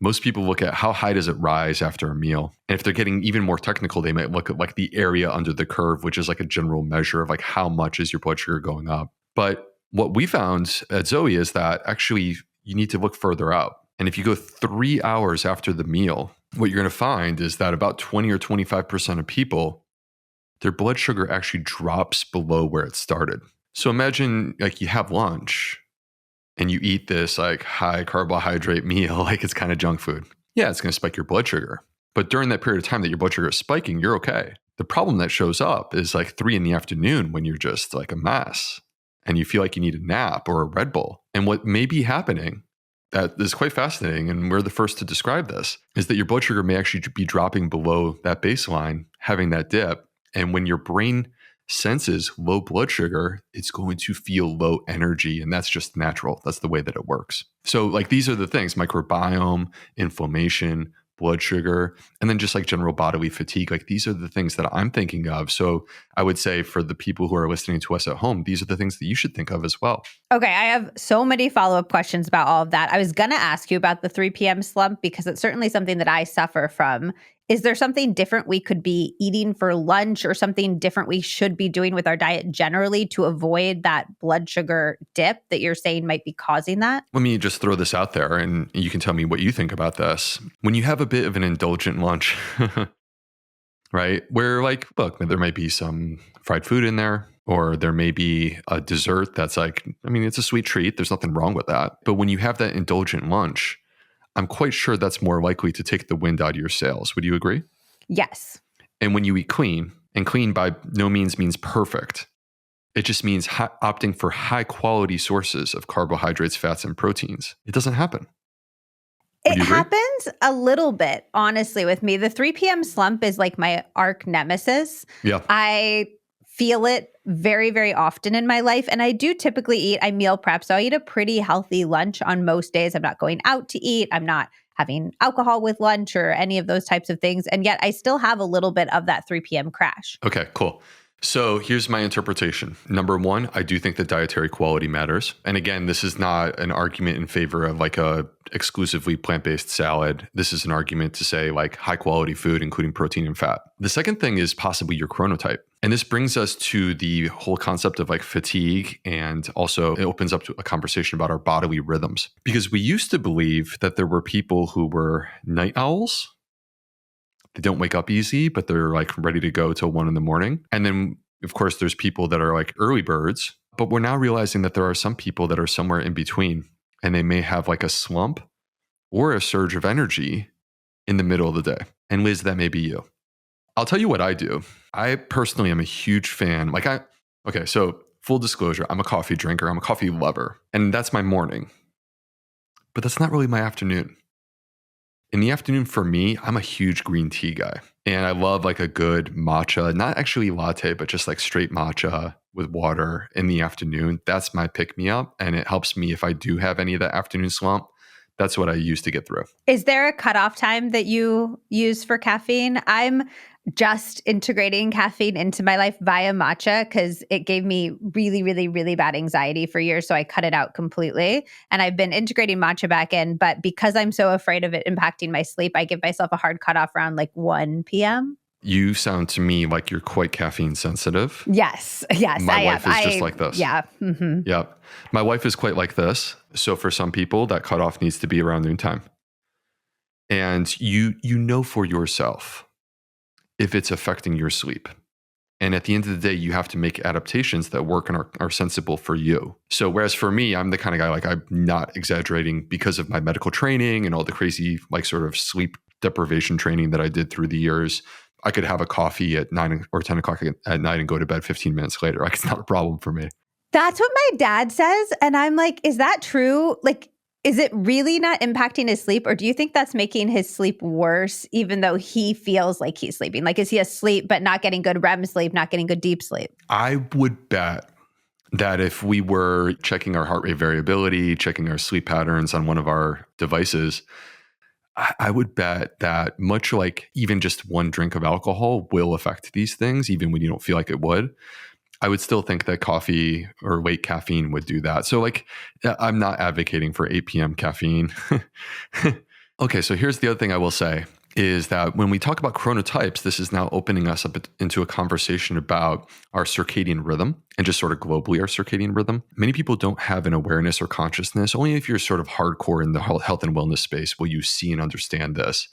most people look at how high does it rise after a meal. And if they're getting even more technical, they might look at like the area under the curve, which is like a general measure of like how much is your blood sugar going up. But what we found at Zoe is that actually you need to look further out. And if you go 3 hours after the meal, what you're going to find is that about 20 or 25% of people, their blood sugar actually drops below where it started. So imagine like you have lunch and you eat this like high carbohydrate meal, like it's kind of junk food. Yeah, it's going to spike your blood sugar. But during that period of time that your blood sugar is spiking, you're okay. The problem that shows up is like 3 p.m. when you're just like a mess and you feel like you need a nap or a Red Bull. And what may be happening that is quite fascinating, and we're the first to describe this, is that your blood sugar may actually be dropping below that baseline, having that dip. And when your brain senses low blood sugar, it's going to feel low energy. And that's just natural. That's the way that it works. So like these are the things: microbiome, inflammation, blood sugar, and then just like general bodily fatigue. Like these are the things that I'm thinking of. So I would say for the people who are listening to us at home, these are the things that you should think of as well. Okay, I have so many follow-up questions about all of that. I was going to ask you about the 3 p.m. slump because it's certainly something that I suffer from. Is there something different we could be eating for lunch or something different we should be doing with our diet generally to avoid that blood sugar dip that you're saying might be causing that? Let me just throw this out there and you can tell me what you think about this. When you have a bit of an indulgent lunch, right, where like, look, there might be some fried food in there, or there may be a dessert that's like, I mean, it's a sweet treat. There's nothing wrong with that. But when you have that indulgent lunch, I'm quite sure that's more likely to take the wind out of your sails. Would you agree? Yes. And when you eat clean, and clean by no means means perfect, it just means opting for high quality sources of carbohydrates, fats, and proteins. It doesn't happen. It happens a little bit, honestly, with me. The 3 p.m. slump is like my arch nemesis. Yeah. I feel it very, very often in my life. And I do typically I meal prep. So I eat a pretty healthy lunch on most days. I'm not going out to eat. I'm not having alcohol with lunch or any of those types of things. And yet I still have a little bit of that 3 p.m. crash. Okay, cool. So here's my interpretation. Number one, I do think that dietary quality matters. And again, this is not an argument in favor of like a exclusively plant-based salad. This is an argument to say like high quality food, including protein and fat. The second thing is possibly your chronotype. And this brings us to the whole concept of like fatigue. And also it opens up to a conversation about our bodily rhythms. Because we used to believe that there were people who were night owls. They don't wake up easy, but they're like ready to go till 1 a.m. And then, of course, there's people that are like early birds. But we're now realizing that there are some people that are somewhere in between, and they may have like a slump or a surge of energy in the middle of the day. And Liz, that may be you. I'll tell you what I do. I personally am a huge fan. Okay, so full disclosure, I'm a coffee drinker. I'm a coffee lover. And that's my morning. But that's not really my afternoon. In the afternoon, for me, I'm a huge green tea guy. And I love like a good matcha, not actually latte, but just like straight matcha with water in the afternoon. That's my pick-me-up. And it helps me if I do have any of that afternoon slump. That's what I use to get through. Is there a cutoff time that you use for caffeine? I'm just integrating caffeine into my life via matcha because it gave me really, really, really bad anxiety for years. So I cut it out completely. And I've been integrating matcha back in. But because I'm so afraid of it impacting my sleep, I give myself a hard cutoff around like 1 p.m. You sound to me like you're quite caffeine sensitive. Yes, My I wife am. is just like this. Yeah. Mm-hmm. Yep. My wife is quite like this. So for some people, that cutoff needs to be around noontime. And you know for yourself if it's affecting your sleep. And at the end of the day, you have to make adaptations that work and are sensible for you. So whereas for me, I'm the kind of guy, like, I'm not exaggerating because of my medical training and all the crazy, like, sort of sleep deprivation training that I did through the years. I could have a coffee at 9 or 10 o'clock at night and go to bed 15 minutes later. Like, it's not a problem for me. That's what my dad says. And I'm like, is that true? Like, is it really not impacting his sleep? Or do you think that's making his sleep worse, even though he feels like he's sleeping? Like, is he asleep, but not getting good REM sleep, not getting good deep sleep? I would bet that if we were checking our heart rate variability, checking our sleep patterns on one of our devices, I would bet that much like even just one drink of alcohol will affect these things, even when you don't feel like it would. I would still think that coffee or late caffeine would do that. So, like, I'm not advocating for 8 p.m. caffeine. Okay, so here's the other thing I will say is that when we talk about chronotypes, this is now opening us up into a conversation about our circadian rhythm and just sort of globally our circadian rhythm. Many people don't have an awareness or consciousness. Only if you're sort of hardcore in the health and wellness space will you see and understand this.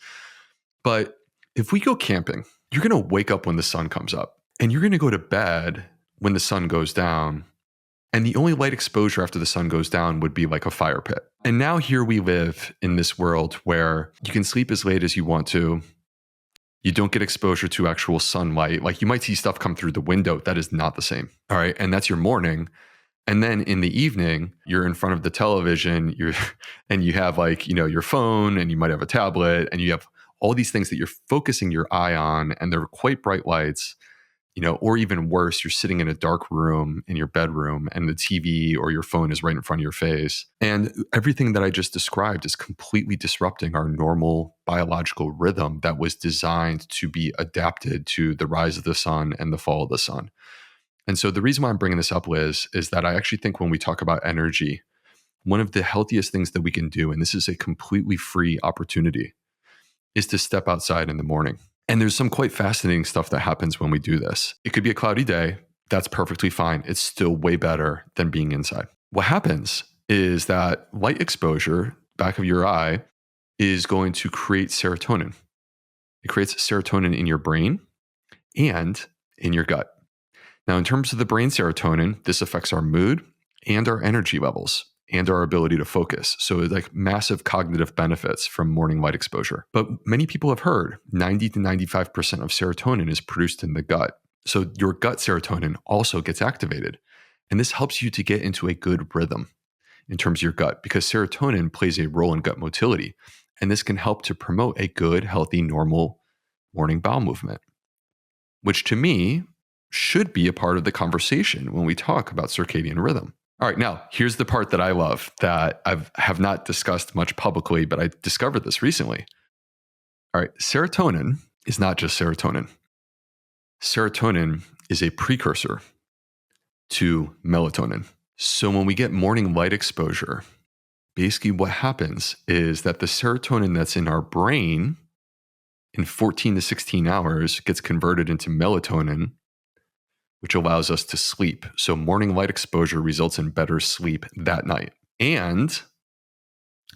But if we go camping, you're going to wake up when the sun comes up and you're going to go to bed when the sun goes down. And the only light exposure after the sun goes down would be like a fire pit. And now here we live in this world where you can sleep as late as you want to. You don't get exposure to actual sunlight. Like, you might see stuff come through the window. That is not the same. All right. And that's your morning. And then in the evening, you're in front of the television, and you have, like, your phone, and you might have a tablet, and you have all these things that you're focusing your eye on, and they're quite bright lights. Or even worse, you're sitting in a dark room in your bedroom and the TV or your phone is right in front of your face. And everything that I just described is completely disrupting our normal biological rhythm that was designed to be adapted to the rise of the sun and the fall of the sun. And so the reason why I'm bringing this up, Liz, is that I actually think when we talk about energy, one of the healthiest things that we can do, and this is a completely free opportunity, is to step outside in the morning. And there's some quite fascinating stuff that happens when we do this. It could be a cloudy day. That's perfectly fine. It's still way better than being inside. What happens is that light exposure, back of your eye, is going to create serotonin. It creates serotonin in your brain and in your gut. Now, in terms of the brain serotonin, this affects our mood and our energy levels and our ability to focus. So it's like massive cognitive benefits from morning light exposure. But many people have heard 90 to 95% of serotonin is produced in the gut. So your gut serotonin also gets activated. And this helps you to get into a good rhythm in terms of your gut, because serotonin plays a role in gut motility. And this can help to promote a good, healthy, normal morning bowel movement, which to me should be a part of the conversation when we talk about circadian rhythm. All right, now here's the part that I love that I have not discussed much publicly, but I discovered this recently. All right, serotonin is not just serotonin. Serotonin is a precursor to melatonin. So when we get morning light exposure, basically what happens is that the serotonin that's in our brain in 14 to 16 hours gets converted into melatonin, which allows us to sleep. So morning light exposure results in better sleep that night. And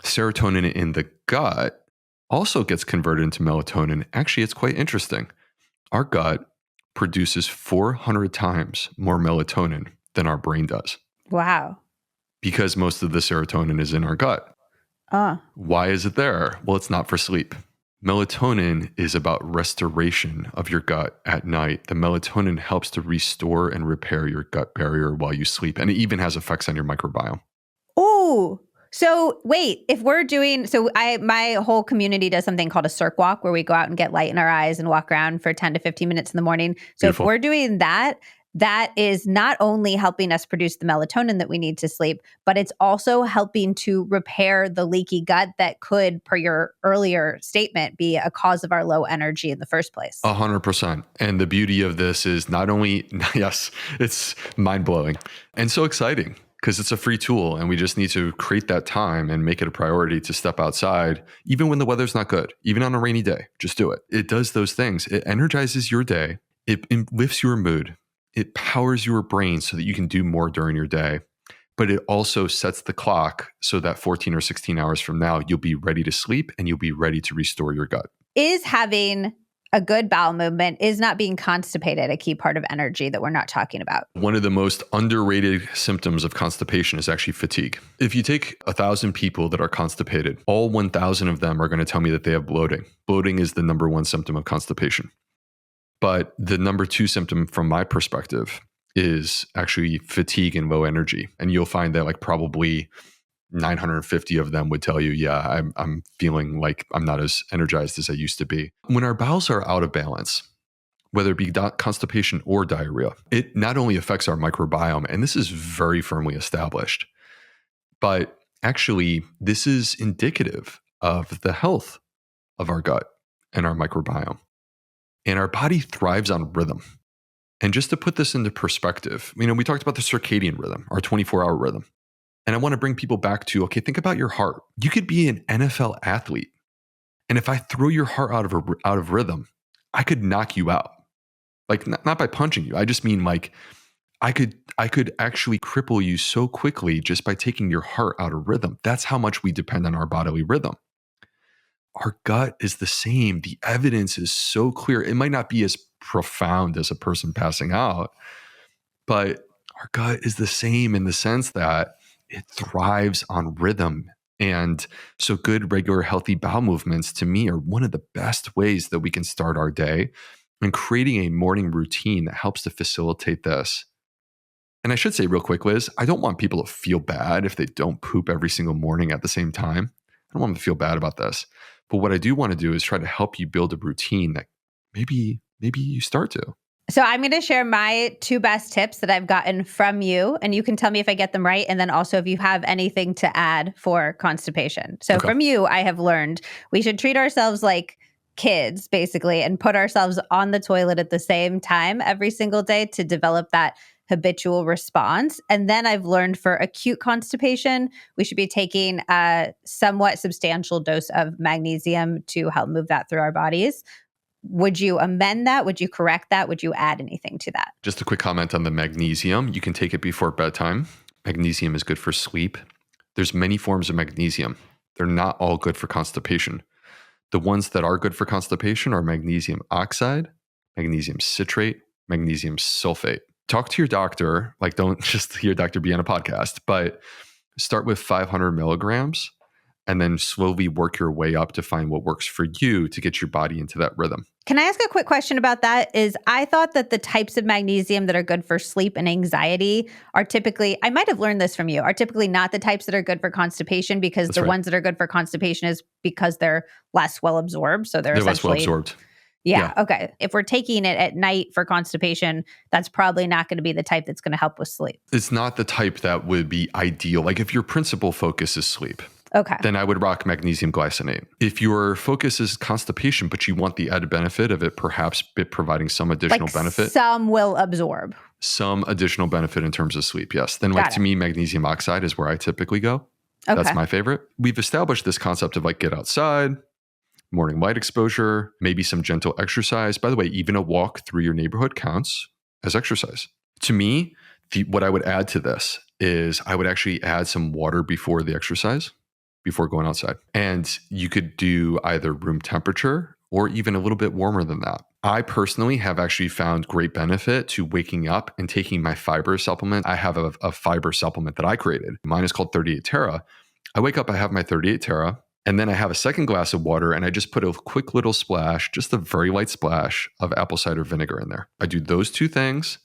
serotonin in the gut also gets converted into melatonin. Actually, it's quite interesting. Our gut produces 400 times more melatonin than our brain does. Wow. Because most of the serotonin is in our gut. Why is it there? Well, it's not for sleep. Melatonin is about restoration of your gut at night. The melatonin helps to restore and repair your gut barrier while you sleep. And it even has effects on your microbiome. Oh, so wait, if we're doing, my whole community does something called a circ walk where we go out and get light in our eyes and walk around for 10 to 15 minutes in the morning. So Beautiful. If we're doing that, that is not only helping us produce the melatonin that we need to sleep, but it's also helping to repair the leaky gut that could, per your earlier statement, be a cause of our low energy in the first place. 100%. And the beauty of this is not only, yes, it's mind-blowing and so exciting. because it's a free tool and we just need to create that time and make it a priority to step outside, even when the weather's not good, even on a rainy day. Just do it. It does those things. It energizes your day. It lifts your mood. It powers your brain so that you can do more during your day. But it also sets the clock so that 14 or 16 hours from now, you'll be ready to sleep and you'll be ready to restore your gut. Is having a good bowel movement, is not being constipated a key part of energy that we're not talking about? One of the most underrated symptoms of constipation is actually fatigue. If you take 1,000 people that are constipated, all 1,000 of them are going to tell me that they have bloating. Bloating is the number one symptom of constipation. But the number two symptom from my perspective is actually fatigue and low energy. And you'll find that like probably 950 of them would tell you, yeah, I'm feeling like I'm not as energized as I used to be. When our bowels are out of balance, whether it be constipation or diarrhea, it not only affects our microbiome, and this is very firmly established, but actually this is indicative of the health of our gut and our microbiome. And our body thrives on rhythm. And just to put this into perspective, we talked about the circadian rhythm, our 24-hour rhythm. And I want to bring people back to, okay, think about your heart. You could be an NFL athlete. And if I throw your heart out of rhythm, I could knock you out. Like not by punching you. I just mean like I could actually cripple you so quickly just by taking your heart out of rhythm. That's how much we depend on our bodily rhythm. Our gut is the same. The evidence is so clear. It might not be as profound as a person passing out, but our gut is the same in the sense that it thrives on rhythm. And so good, regular, healthy bowel movements to me are one of the best ways that we can start our day, and creating a morning routine that helps to facilitate this. And I should say real quick, Liz, I don't want people to feel bad if they don't poop every single morning at the same time. I don't want them to feel bad about this. But what I do want to do is try to help you build a routine that maybe you start to. So I'm going to share my two best tips that I've gotten from you, and you can tell me if I get them right, and then also if you have anything to add for constipation. So Okay. From you, I have learned we should treat ourselves like kids, basically, and put ourselves on the toilet at the same time every single day to develop that habitual response. And then I've learned for acute constipation, we should be taking a somewhat substantial dose of magnesium to help move that through our bodies. Would you amend that? Would you correct that? Would you add anything to that? Just a quick comment on the magnesium. You can take it before bedtime. Magnesium is good for sleep. There's many forms of magnesium. They're not all good for constipation. The ones that are good for constipation are magnesium oxide, magnesium citrate, magnesium sulfate. Talk to your doctor. Like, don't just hear Dr. B on a podcast, but start with 500 milligrams and then slowly work your way up to find what works for you to get your body into that rhythm. Can I ask a quick question about that? I thought that the types of magnesium that are good for sleep and anxiety are typically, I might have learned this from you, are typically not the types that are good for constipation, because That's the right. ones that are good for constipation is because they're less well absorbed. So they're Less well essentially absorbed. Yeah. Okay. If we're taking it at night for constipation, that's probably not going to be the type that's going to help with sleep. It's not the type that would be ideal. Like if your principal focus is sleep, Okay. then I would rock magnesium glycinate. If your focus is constipation, but you want the added benefit of it, perhaps providing some additional benefit. Some will absorb. Some additional benefit in terms of sleep, yes. Then Got to me, magnesium oxide is where I typically go. Okay. That's my favorite. We've established this concept of like get outside, morning light exposure, maybe some gentle exercise. By the way, even a walk through your neighborhood counts as exercise. To me, what I would add to this is I would actually add some water before the exercise, before going outside. And you could do either room temperature or even a little bit warmer than that. I personally have actually found great benefit to waking up and taking my fiber supplement. I have a fiber supplement that I created. Mine is called 38 Terra. I wake up, I have my 38 Terra, and then I have a second glass of water and I just put a quick little splash, just a very light splash of apple cider vinegar in there. I do those two things,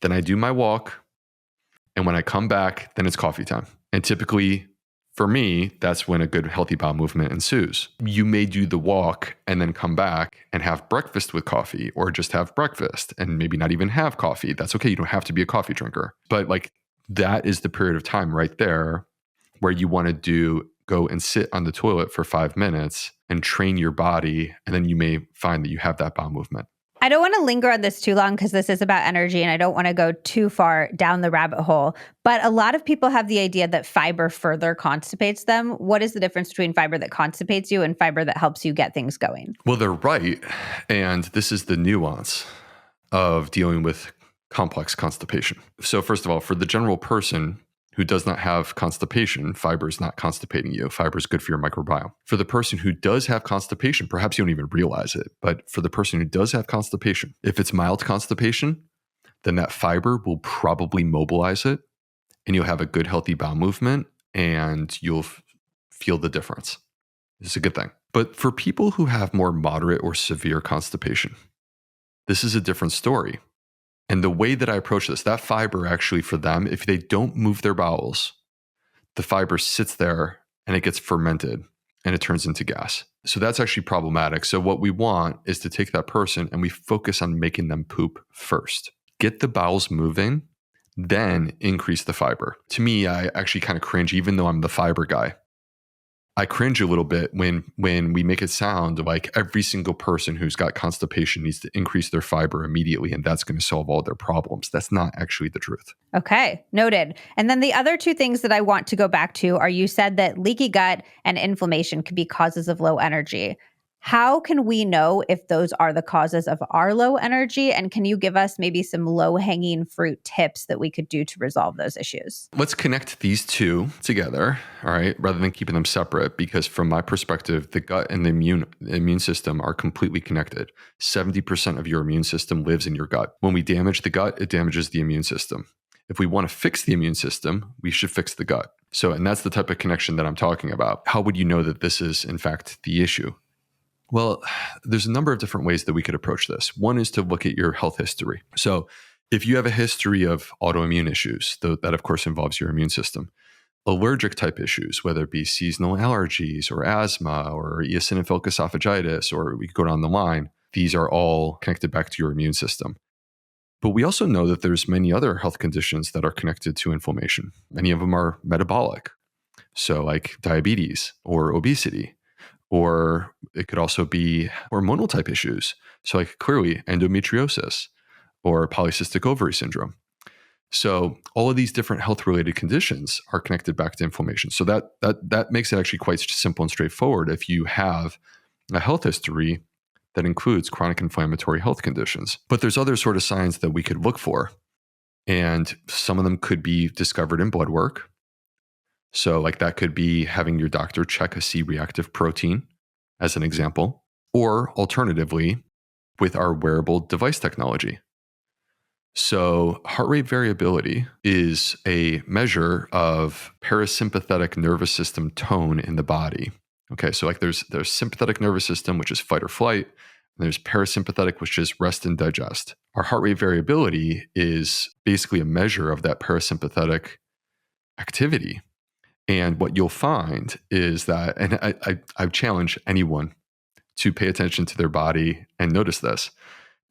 then I do my walk, and when I come back, then it's coffee time. And typically, for me, that's when a good healthy bowel movement ensues. You may do the walk and then come back and have breakfast with coffee, or just have breakfast and maybe not even have coffee. That's okay. You don't have to be a coffee drinker. But like that is the period of time right there where you want to go and sit on the toilet for 5 minutes and train your body. And then you may find that you have that bowel movement. I don't want to linger on this too long because this is about energy and I don't want to go too far down the rabbit hole. But a lot of people have the idea that fiber further constipates them. What is the difference between fiber that constipates you and fiber that helps you get things going? Well, they're right. And this is the nuance of dealing with complex constipation. So first of all, for the general person who does not have constipation, fiber is not constipating you. Fiber is good for your microbiome. For the person who does have constipation, perhaps you don't even realize it, but for the person who does have constipation, if it's mild constipation, then that fiber will probably mobilize it and you'll have a good, healthy bowel movement and you'll feel the difference. It's a good thing. But for people who have more moderate or severe constipation, this is a different story. And the way that I approach this, that fiber actually for them, if they don't move their bowels, the fiber sits there and it gets fermented and it turns into gas. So that's actually problematic. So what we want is to take that person and we focus on making them poop first. Get the bowels moving, then increase the fiber. To me, I actually kind of cringe, even though I'm the fiber guy. I cringe a little bit when we make it sound like every single person who's got constipation needs to increase their fiber immediately and that's going to solve all their problems. That's not actually the truth. Okay, noted. And then the other two things that I want to go back to are you said that leaky gut and inflammation could be causes of low energy. How can we know if those are the causes of our low energy? And can you give us maybe some low-hanging fruit tips that we could do to resolve those issues? Let's connect these two together, all right, rather than keeping them separate, because from my perspective, the gut and the immune system are completely connected. 70% of your immune system lives in your gut. When we damage the gut, it damages the immune system. If we want to fix the immune system, we should fix the gut. So, and that's the type of connection that I'm talking about. How would you know that this is, in fact, the issue? Well, there's a number of different ways that we could approach this. One is to look at your health history. So if you have a history of autoimmune issues, that of course involves your immune system, allergic type issues, whether it be seasonal allergies or asthma or eosinophilic esophagitis, or we could go down the line, these are all connected back to your immune system. But we also know that there's many other health conditions that are connected to inflammation. Many of them are metabolic. So like diabetes or obesity. Or it could also be hormonal type issues. So like clearly endometriosis or polycystic ovary syndrome. So all of these different health related conditions are connected back to inflammation. So that makes it actually quite simple and straightforward if you have a health history that includes chronic inflammatory health conditions. But there's other sort of signs that we could look for. And some of them could be discovered in blood work. So like that could be having your doctor check a C-reactive protein as an example, or alternatively with our wearable device technology. So heart rate variability is a measure of parasympathetic nervous system tone in the body. Okay, so like there's sympathetic nervous system, which is fight or flight, and there's parasympathetic, which is rest and digest. Our heart rate variability is basically a measure of that parasympathetic activity. And what you'll find is that, and I challenge anyone to pay attention to their body and notice this,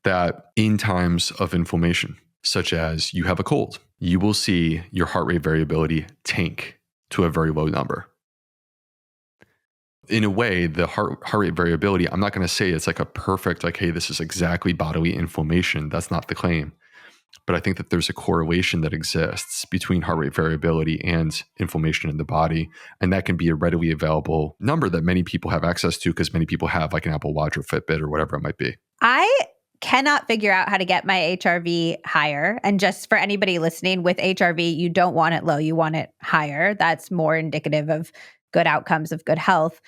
that in times of inflammation, such as you have a cold, you will see your heart rate variability tank to a very low number. In a way, the heart rate variability, I'm not going to say it's like a perfect, like, hey, this is exactly bodily inflammation. That's not the claim. But I think that there's a correlation that exists between heart rate variability and inflammation in the body. And that can be a readily available number that many people have access to because many people have like an Apple Watch or Fitbit or whatever it might be. I cannot figure out how to get my HRV higher. And just for anybody listening, with HRV, you don't want it low, you want it higher. That's more indicative of good outcomes, of good health.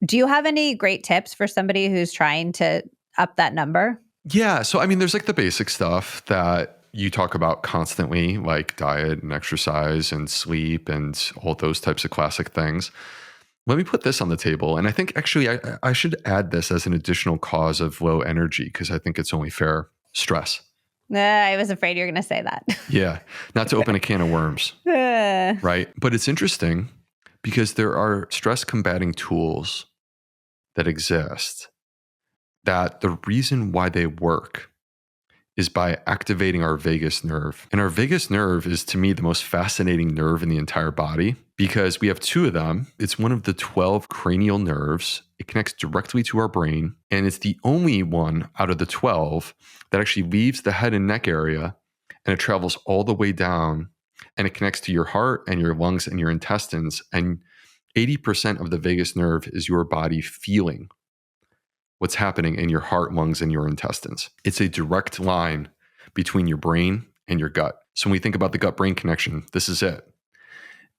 Do you have any great tips for somebody who's trying to up that number? Yeah. So, I mean, there's like the basic stuff that you talk about constantly, like diet and exercise and sleep and all those types of classic things. Let me put this on the table. And I think actually I should add this as an additional cause of low energy because I think it's only fair. Stress. I was afraid you were going to say that. Yeah. Not to open a can of worms. Right. But it's interesting because there are stress combating tools that exist that the reason why they work is by activating our vagus nerve. And our vagus nerve is, to me, the most fascinating nerve in the entire body because we have two of them. It's one of the 12 cranial nerves. It connects directly to our brain, and it's the only one out of the 12 that actually leaves the head and neck area, and it travels all the way down, and it connects to your heart and your lungs and your intestines. And 80% of the vagus nerve is your body feeling what's happening in your heart, lungs, and your intestines. It's a direct line between your brain and your gut. So when we think about the gut-brain connection, this is it.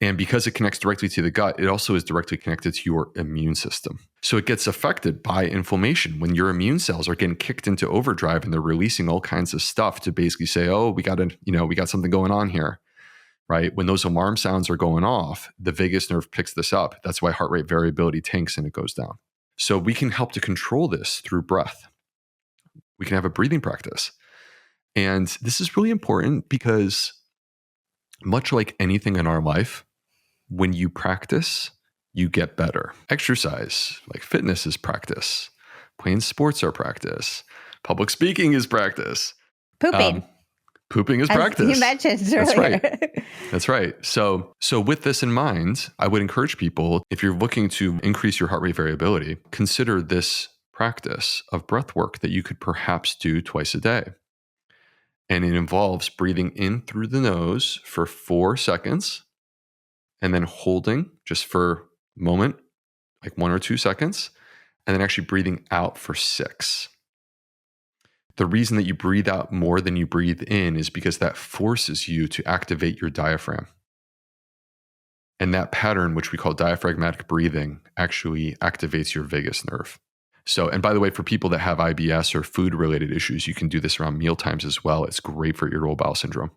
And because it connects directly to the gut, it also is directly connected to your immune system. So it gets affected by inflammation when your immune cells are getting kicked into overdrive and they're releasing all kinds of stuff to basically say, oh, we got something going on here, right? When those alarm sounds are going off, the vagus nerve picks this up. That's why heart rate variability tanks and it goes down. So we can help to control this through breath. We can have a breathing practice. And this is really important because much like anything in our life, when you practice, you get better. Exercise, like fitness, is practice. Playing sports are practice. Public speaking is practice. Pooping. Pooping is As practice. you mentioned earlier. That's right. That's right. So with this in mind, I would encourage people, if you're looking to increase your heart rate variability, consider this practice of breath work that you could perhaps do twice a day. And it involves breathing in through the nose for 4 seconds and then holding just for a moment, like 1 or 2 seconds, and then actually breathing out for 6. The reason that you breathe out more than you breathe in is because that forces you to activate your diaphragm. And that pattern, which we call diaphragmatic breathing, actually activates your vagus nerve. So, and by the way, for people that have IBS or food-related issues, you can do this around meal times as well. It's great for irritable bowel syndrome.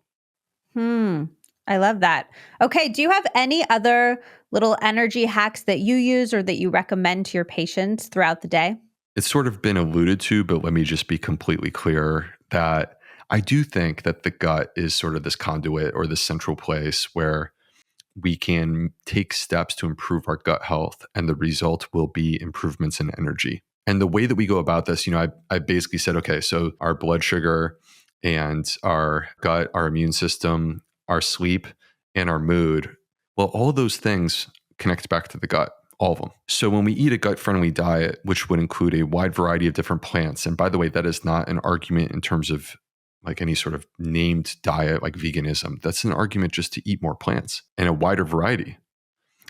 I love that. Okay, do you have any other little energy hacks that you use or that you recommend to your patients throughout the day? It's sort of been alluded to, but let me just be completely clear that I do think that the gut is sort of this conduit or this central place where we can take steps to improve our gut health, and the result will be improvements in energy. And the way that we go about this, I basically said, okay, so our blood sugar and our gut, our immune system, our sleep, and our mood, well, all of those things connect back to the gut. All of them. So when we eat a gut-friendly diet, which would include a wide variety of different plants, and by the way, that is not an argument in terms of like any sort of named diet like veganism. That's an argument just to eat more plants and a wider variety.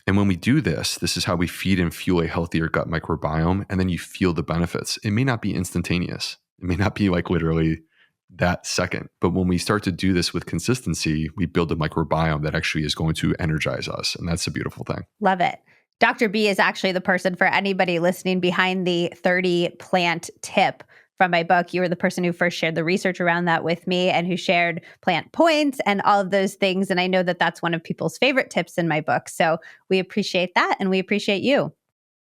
And when we do this is how we feed and fuel a healthier gut microbiome, and then you feel the benefits. It may not be instantaneous. It may not be like literally that second. But when we start to do this with consistency, we build a microbiome that actually is going to energize us. And that's a beautiful thing. Love it. Dr. B is actually the person for anybody listening behind the 30 plant tip from my book. You were the person who first shared the research around that with me and who shared plant points and all of those things. And I know that that's one of people's favorite tips in my book. So we appreciate that and we appreciate you.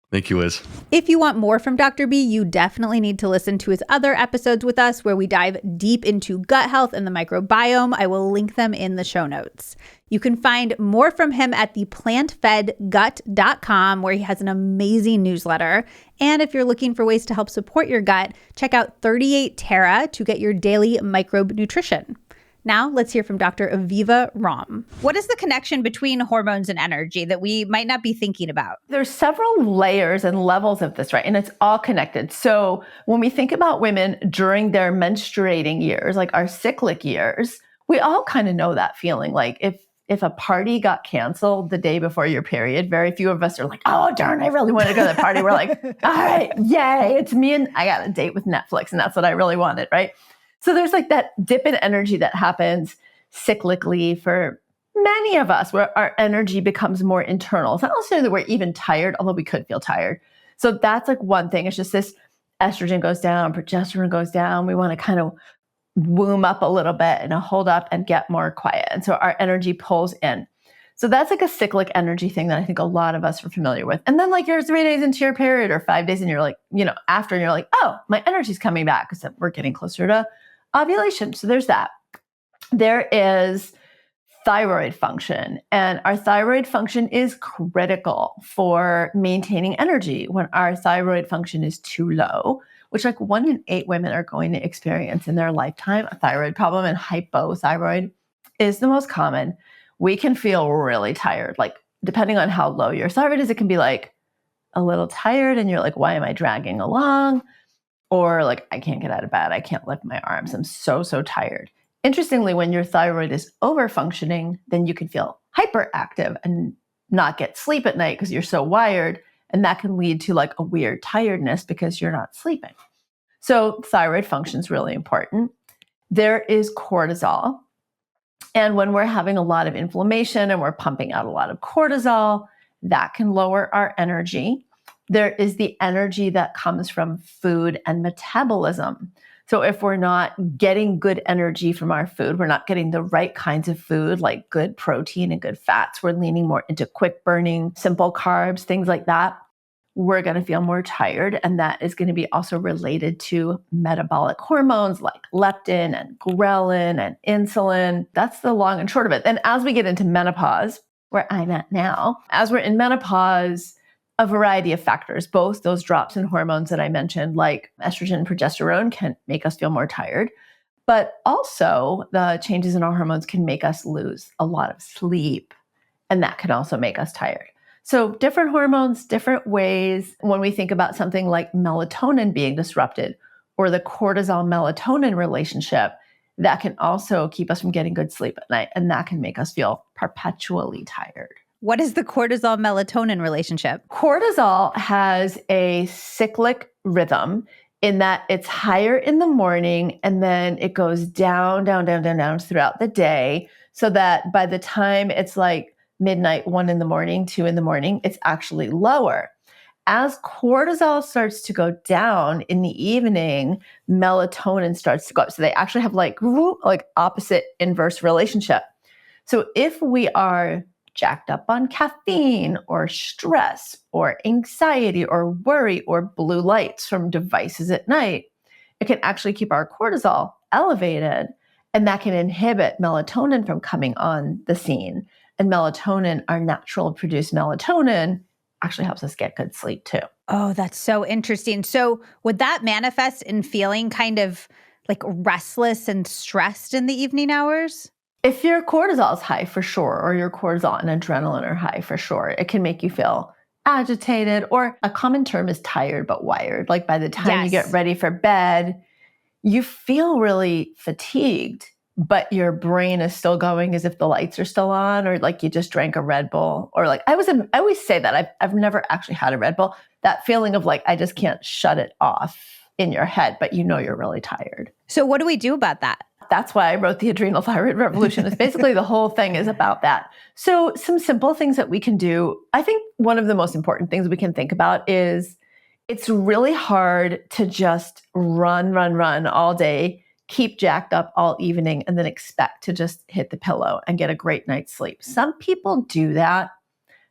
Thank you, Liz. If you want more from Dr. B, you definitely need to listen to his other episodes with us where we dive deep into gut health and the microbiome. I will link them in the show notes. You can find more from him at theplantfedgut.com, where he has an amazing newsletter. And if you're looking for ways to help support your gut, check out 38 Terra to get your daily microbe nutrition. Now, let's hear from Dr. Aviva Romm. What is the connection between hormones and energy that we might not be thinking about? There's several layers and levels of this, right? And it's all connected. So when we think about women during their menstruating years, like our cyclic years, we all kind of know that feeling. Like if a party got canceled the day before your period, very few of us are like, oh, darn, I really wanted to go to that party. We're like, all right, yay, it's me and I got a date with Netflix and that's what I really wanted, right? So there's like that dip in energy that happens cyclically for many of us where our energy becomes more internal. It's not necessarily that we're even tired, although we could feel tired. So that's like one thing. It's just this estrogen goes down, progesterone goes down. We want to kind of womb up a little bit and hold up and get more quiet. And so our energy pulls in. So that's like a cyclic energy thing that I think a lot of us are familiar with. And then like you're 3 days into your period or 5 days and you're like, after and you're like, oh, my energy's coming back because we're getting closer to ovulation. So there's that. There is thyroid function, and our thyroid function is critical for maintaining energy. When our thyroid function is too low, which like 1 in 8 women are going to experience in their lifetime, a thyroid problem, and hypothyroid is the most common. We can feel really tired. Like depending on how low your thyroid is, it can be like a little tired and you're like, why am I dragging along? Or like, I can't get out of bed. I can't lift my arms. I'm so tired. Interestingly, when your thyroid is over functioning, then you can feel hyperactive and not get sleep at night because you're so wired. And that can lead to like a weird tiredness because you're not sleeping. So thyroid function is really important. There is cortisol. And when we're having a lot of inflammation and we're pumping out a lot of cortisol, that can lower our energy. There is the energy that comes from food and metabolism. So if we're not getting good energy from our food, we're not getting the right kinds of food like good protein and good fats, we're leaning more into quick burning, simple carbs, things like that, we're going to feel more tired. And that is going to be also related to metabolic hormones like leptin and ghrelin and insulin. That's the long and short of it. Then as we get into menopause, where I'm at now, as we're in menopause, a variety of factors, both those drops in hormones that I mentioned, like estrogen and progesterone, can make us feel more tired. But also the changes in our hormones can make us lose a lot of sleep. And that can also make us tired. So different hormones, different ways. When we think about something like melatonin being disrupted or the cortisol melatonin relationship, that can also keep us from getting good sleep at night. And that can make us feel perpetually tired. What is the cortisol melatonin relationship? Cortisol has a cyclic rhythm in that it's higher in the morning and then it goes down throughout the day, so that by the time it's like midnight, 1 in the morning, 2 in the morning, it's actually lower. As cortisol starts to go down in the evening, melatonin starts to go up. So they actually have like opposite inverse relationship. So if we are jacked up on caffeine or stress or anxiety or worry or blue lights from devices at night, it can actually keep our cortisol elevated, and that can inhibit melatonin from coming on the scene. And melatonin, our natural produced melatonin, actually helps us get good sleep too. Oh, that's so interesting. So would that manifest in feeling kind of like restless and stressed in the evening hours? If your cortisol is high, for sure, or your cortisol and adrenaline are high, for sure, it can make you feel agitated, or a common term is tired but wired. Like by the time you get ready for bed, you feel really fatigued, but your brain is still going as if the lights are still on, or like you just drank a Red Bull, or like I always say that I've never actually had a Red Bull. That feeling of like, I just can't shut it off in your head, but you know you're really tired. So what do we do about that? That's why I wrote the Adrenal Thyroid Revolution. It's basically the whole thing is about that. So some simple things that we can do. I think one of the most important things we can think about is it's really hard to just run all day, keep jacked up all evening, and then expect to just hit the pillow and get a great night's sleep. Some people do that,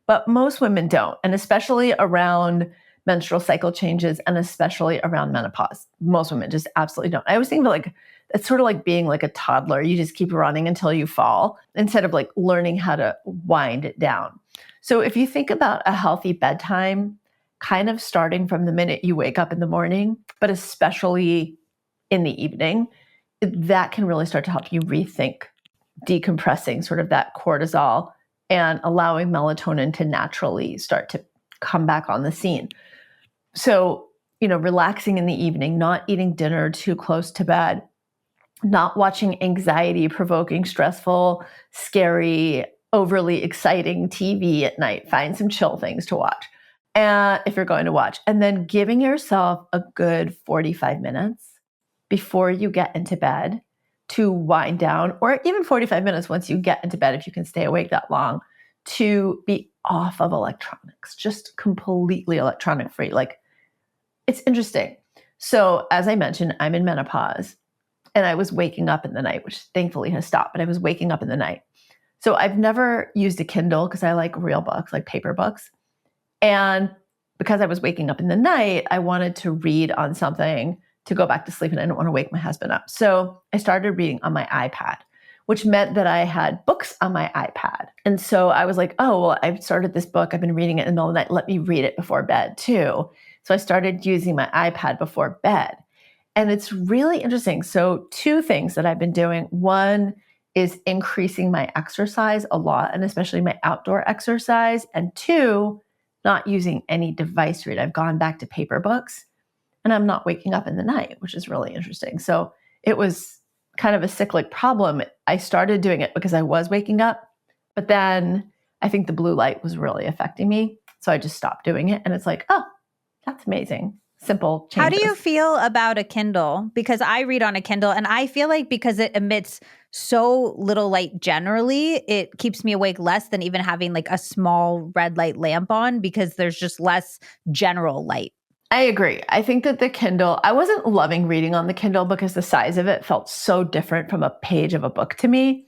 but most women don't. And especially around menstrual cycle changes and especially around menopause, most women just absolutely don't. I always think of like, it's sort of like being like a toddler. You just keep running until you fall instead of like learning how to wind it down. So if you think about a healthy bedtime, kind of starting from the minute you wake up in the morning, but especially in the evening, that can really start to help you rethink decompressing sort of that cortisol and allowing melatonin to naturally start to come back on the scene. So, relaxing in the evening, not eating dinner too close to bed, not watching anxiety-provoking, stressful, scary, overly exciting TV at night. Find some chill things to watch. And if you're going to watch, and then giving yourself a good 45 minutes before you get into bed to wind down, or even 45 minutes once you get into bed, if you can stay awake that long, to be off of electronics, just completely electronic free. Like, it's interesting. So as I mentioned, I'm in menopause. And I was waking up in the night, which thankfully has stopped, but I was waking up in the night. So I've never used a Kindle because I like real books, like paper books. And because I was waking up in the night, I wanted to read on something to go back to sleep, and I didn't want to wake my husband up. So I started reading on my iPad, which meant that I had books on my iPad. And so I was like, oh, well, I've started this book. I've been reading it in the middle of the night. Let me read it before bed too. So I started using my iPad before bed. And it's really interesting. So 2 things that I've been doing. One is increasing my exercise a lot, and especially my outdoor exercise. And 2, not using any device read. I've gone back to paper books and I'm not waking up in the night, which is really interesting. So it was kind of a cyclic problem. I started doing it because I was waking up, but then I think the blue light was really affecting me. So I just stopped doing it. And it's like, oh, that's amazing. Simple changes. How do you feel about a Kindle? Because I read on a Kindle and I feel like because it emits so little light generally, it keeps me awake less than even having like a small red light lamp on because there's just less general light. I agree. I think that the Kindle, I wasn't loving reading on the Kindle because the size of it felt so different from a page of a book to me.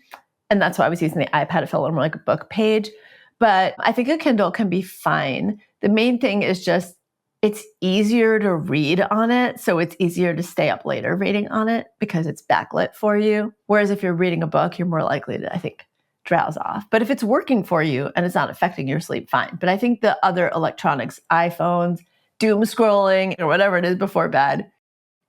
And that's why I was using the iPad. It felt a little more like a book page. But I think a Kindle can be fine. The main thing is just it's easier to read on it. So it's easier to stay up later reading on it because it's backlit for you. Whereas if you're reading a book, you're more likely to, I think, drowse off. But if it's working for you and it's not affecting your sleep, fine. But I think the other electronics, iPhones, doom scrolling, or whatever it is before bed,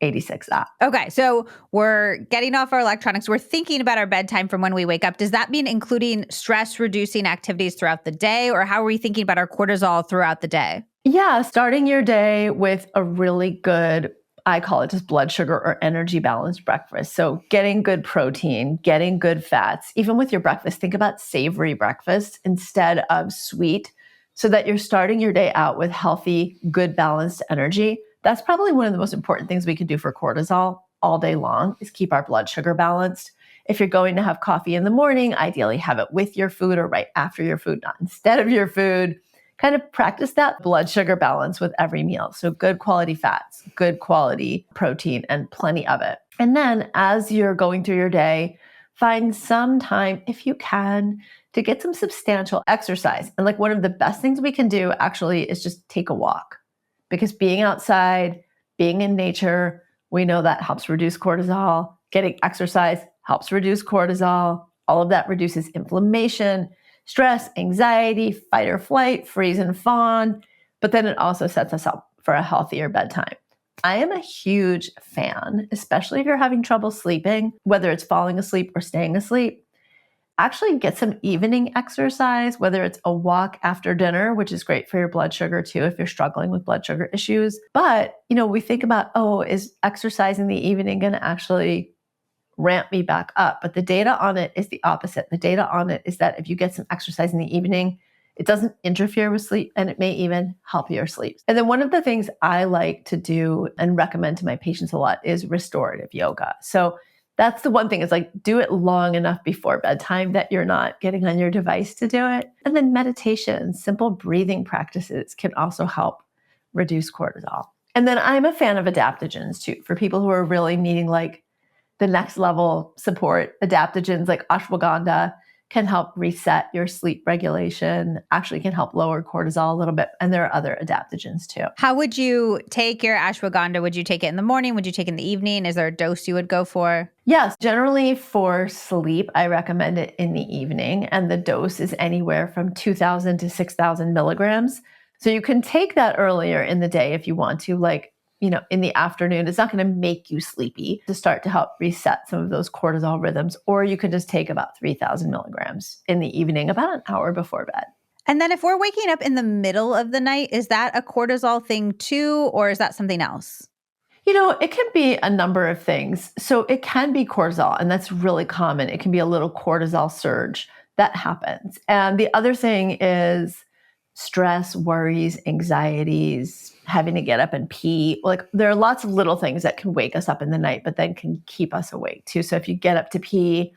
86 that. Okay, so we're getting off our electronics. We're thinking about our bedtime from when we wake up. Does that mean including stress-reducing activities throughout the day, or how are we thinking about our cortisol throughout the day? Yeah, starting your day with a really good, I call it just blood sugar or energy balanced breakfast. So getting good protein, getting good fats, even with your breakfast, think about savory breakfast instead of sweet so that you're starting your day out with healthy, good balanced energy. That's probably one of the most important things we can do for cortisol all day long is keep our blood sugar balanced. If you're going to have coffee in the morning, ideally have it with your food or right after your food, not instead of your food. Kind of practice that blood sugar balance with every meal. So good quality fats, good quality protein, and plenty of it. And then as you're going through your day, find some time, if you can, to get some substantial exercise. And like one of the best things we can do actually is just take a walk. Because being outside, being in nature, we know that helps reduce cortisol. Getting exercise helps reduce cortisol. All of that reduces inflammation, stress, anxiety, fight or flight, freeze and fawn. But then it also sets us up for a healthier bedtime. I am a huge fan, especially if you're having trouble sleeping, whether it's falling asleep or staying asleep. Actually get some evening exercise, whether it's a walk after dinner, which is great for your blood sugar too, if you're struggling with blood sugar issues. But, we think about, is exercise in the evening going to actually ramp me back up? But the data on it is the opposite. The data on it is that if you get some exercise in the evening, it doesn't interfere with sleep and it may even help your sleep. And then one of the things I like to do and recommend to my patients a lot is restorative yoga. So that's the one thing is like do it long enough before bedtime that you're not getting on your device to do it. And then meditation, simple breathing practices can also help reduce cortisol. And then I'm a fan of adaptogens too, for people who are really needing like the next level support. Adaptogens like ashwagandha can help reset your sleep regulation, actually can help lower cortisol a little bit. And there are other adaptogens too. How would you take your ashwagandha? Would you take it in the morning? Would you take it in the evening? Is there a dose you would go for? Yes, generally for sleep, I recommend it in the evening. And the dose is anywhere from 2,000 to 6,000 milligrams. So you can take that earlier in the day if you want to, like, in the afternoon. It's not going to make you sleepy to start to help reset some of those cortisol rhythms. Or you can just take about 3,000 milligrams in the evening, about an hour before bed. And then if we're waking up in the middle of the night, is that a cortisol thing too, or is that something else? It can be a number of things. So it can be cortisol, and that's really common. It can be a little cortisol surge that happens. And the other thing is stress, worries, anxieties, having to get up and pee. Like there are lots of little things that can wake us up in the night, but then can keep us awake too. So if you get up to pee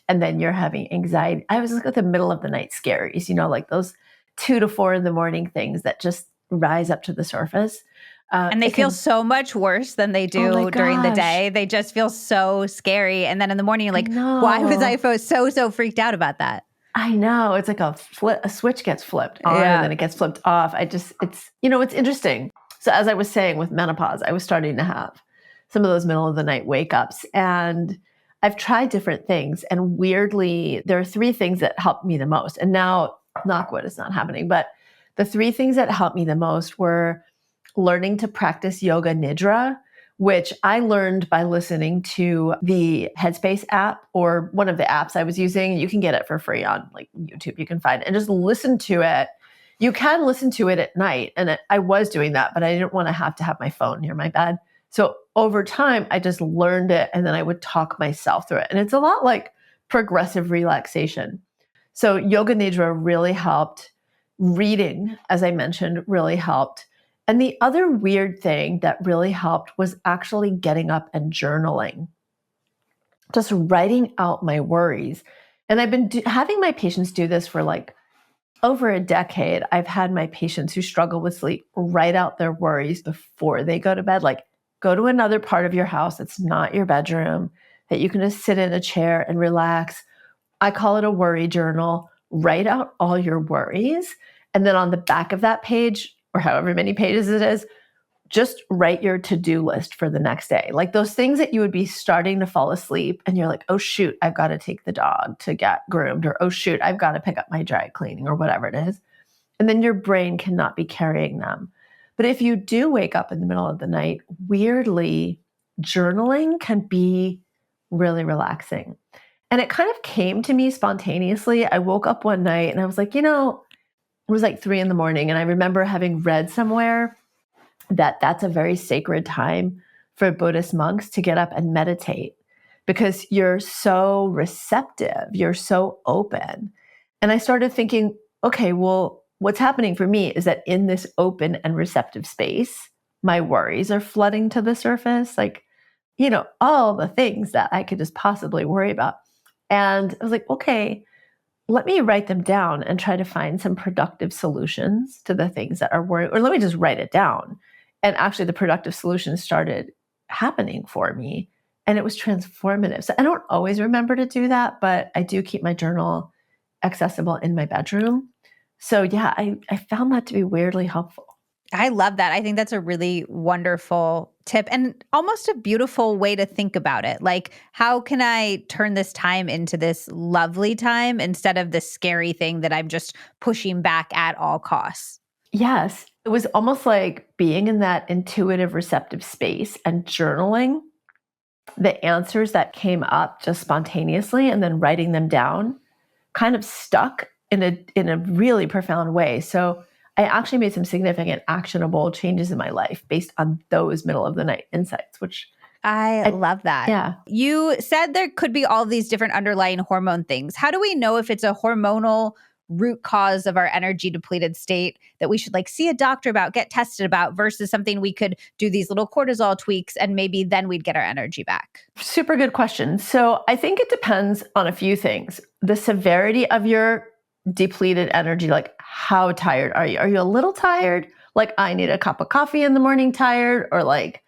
and then you're having anxiety, I was like at the middle of the night scaries, like those 2 to 4 in the morning things that just rise up to the surface. And they feel so much worse than they do during the day. They just feel so scary. And then in the morning, you're like, why was I so freaked out about that? I know. It's like a switch gets flipped on and then it gets flipped off. It's interesting. So as I was saying with menopause, I was starting to have some of those middle of the night wake ups, and I've tried different things. And weirdly, there are 3 things that helped me the most. And now, knock wood, it's not happening. But the 3 things that helped me the most were learning to practice yoga nidra, which I learned by listening to the Headspace app or one of the apps I was using. You can get it for free on like YouTube. You can find it and just listen to it. You can listen to it at night. And I was doing that, but I didn't want to have my phone near my bed. So over time, I just learned it and then I would talk myself through it. And it's a lot like progressive relaxation. So yoga nidra really helped. Reading, as I mentioned, really helped. And the other weird thing that really helped was actually getting up and journaling, just writing out my worries. And I've been having my patients do this for like over a decade. I've had my patients who struggle with sleep write out their worries before they go to bed, like go to another part of your house that's not your bedroom, that you can just sit in a chair and relax. I call it a worry journal. Write out all your worries. And then on the back of that page, or however many pages it is, just write your to-do list for the next day. Like those things that you would be starting to fall asleep and you're like, oh shoot, I've got to take the dog to get groomed, or oh shoot, I've got to pick up my dry cleaning, or whatever it is. And then your brain cannot be carrying them. But if you do wake up in the middle of the night, weirdly, journaling can be really relaxing. And it kind of came to me spontaneously. I woke up one night and I was like, it was like 3 a.m. and I remember having read somewhere that that's a very sacred time for Buddhist monks to get up and meditate because you're so receptive, you're so open. And I started thinking, okay, well, what's happening for me is that in this open and receptive space, my worries are flooding to the surface, like, all the things that I could just possibly worry about. And I was like, okay, let me write them down and try to find some productive solutions to the things that are worrying, or let me just write it down. And actually the productive solutions started happening for me and it was transformative. So I don't always remember to do that, but I do keep my journal accessible in my bedroom. So yeah, I found that to be weirdly helpful. I love that. I think that's a really wonderful tip and almost a beautiful way to think about it. Like, how can I turn this time into this lovely time instead of this scary thing that I'm just pushing back at all costs? Yes. It was almost like being in that intuitive, receptive space and journaling the answers that came up just spontaneously and then writing them down kind of stuck in a really profound way. So I actually made some significant actionable changes in my life based on those middle of the night insights, which I love that. Yeah. You said there could be all these different underlying hormone things. How do we know if it's a hormonal root cause of our energy depleted state that we should see a doctor about, get tested about, versus something we could do these little cortisol tweaks and maybe then we'd get our energy back? Super good question. So I think it depends on a few things. The severity of your depleted energy, like how tired are you? Are you a little tired? Like I need a cup of coffee in the morning tired, or like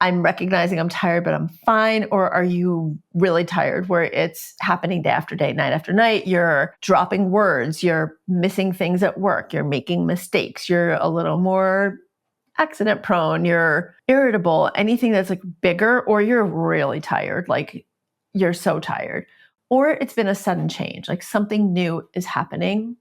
I'm recognizing I'm tired, but I'm fine? Or are you really tired where it's happening day after day, night after night? You're dropping words, you're missing things at work, you're making mistakes, you're a little more accident prone, you're irritable, anything that's bigger, or you're really tired, like you're so tired. Or it's been a sudden change, like something new is happening.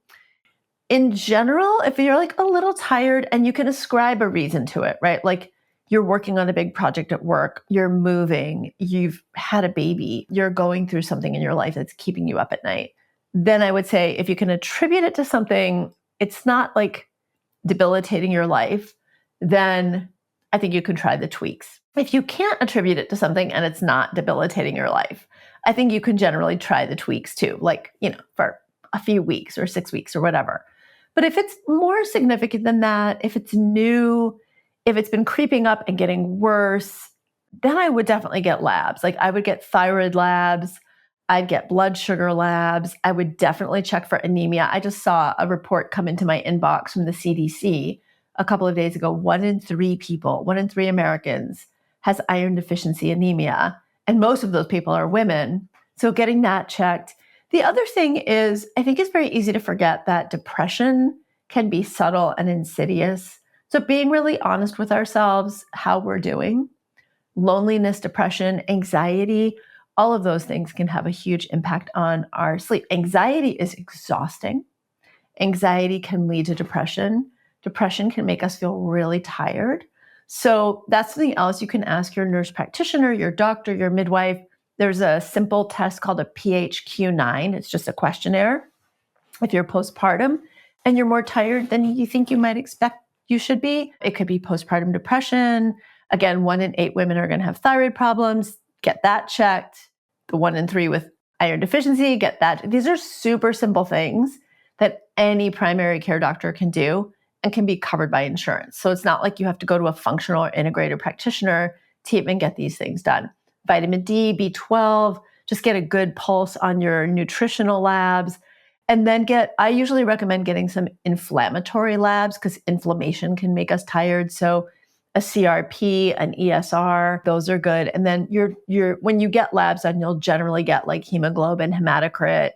In general, if you're a little tired and you can ascribe a reason to it, right? Like you're working on a big project at work, you're moving, you've had a baby, you're going through something in your life that's keeping you up at night, then I would say if you can attribute it to something, it's not debilitating your life, then I think you can try the tweaks. If you can't attribute it to something and it's not debilitating your life, I think you can generally try the tweaks too, for a few weeks or 6 weeks or whatever. But if it's more significant than that, if it's new, if it's been creeping up and getting worse, then I would definitely get labs. I would get thyroid labs. I'd get blood sugar labs. I would definitely check for anemia. I just saw a report come into my inbox from the CDC a couple of days ago. 1 in 3 people, 1 in 3 Americans has iron deficiency anemia. And most of those people are women. So getting that checked. The other thing is, I think it's very easy to forget that depression can be subtle and insidious. So being really honest with ourselves, how we're doing, loneliness, depression, anxiety, all of those things can have a huge impact on our sleep. Anxiety is exhausting. Anxiety can lead to depression. depression can make us feel really tired. So that's something else you can ask your nurse practitioner, your doctor, your midwife. There's a simple test called a PHQ-9. It's just a questionnaire. If you're postpartum and you're more tired than you think you might expect you should be, it could be postpartum depression. Again, 1 in 8 women are going to have thyroid problems. Get that checked. The 1 in 3 with iron deficiency, get that. These are super simple things that any primary care doctor can do and can be covered by insurance. So it's not like you have to go to a functional or integrated practitioner to even get these things done. Vitamin D, B12, just get a good pulse on your nutritional labs. And then I usually recommend getting some inflammatory labs because inflammation can make us tired. So a CRP, an ESR, those are good. And then when you get labs done, you'll generally get like hemoglobin, hematocrit.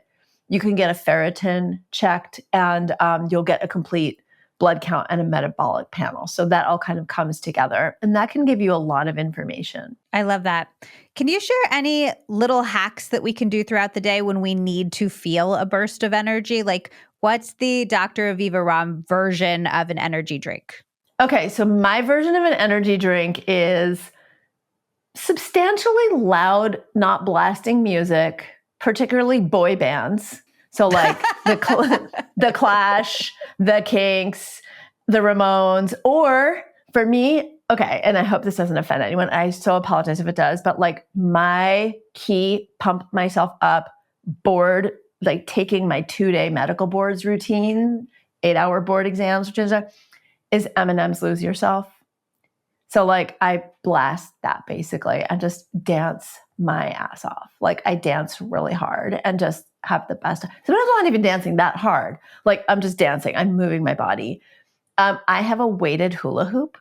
You can get a ferritin checked, and you'll get a complete blood count and a metabolic panel. So that all kind of comes together, and that can give you a lot of information. I love that. Can you share any little hacks that we can do throughout the day when we need to feel a burst of energy? Like, what's the Dr. Aviva ROMM version of an energy drink? Okay, so my version of an energy drink is substantially loud, not blasting music, particularly boy bands. So like the Clash, the Kinks, the Ramones, or for me, okay, and I hope this doesn't offend anyone. I so apologize if it does, but like my key pump myself up board, like taking my 2-day medical boards routine, 8-hour board exams, which is Eminem's Lose Yourself. So like I blast that basically and just dance my ass off. Like I dance really hard and just have the best. Sometimes I'm not even dancing that hard. Like I'm just dancing. I'm moving my body. I have a weighted hula hoop.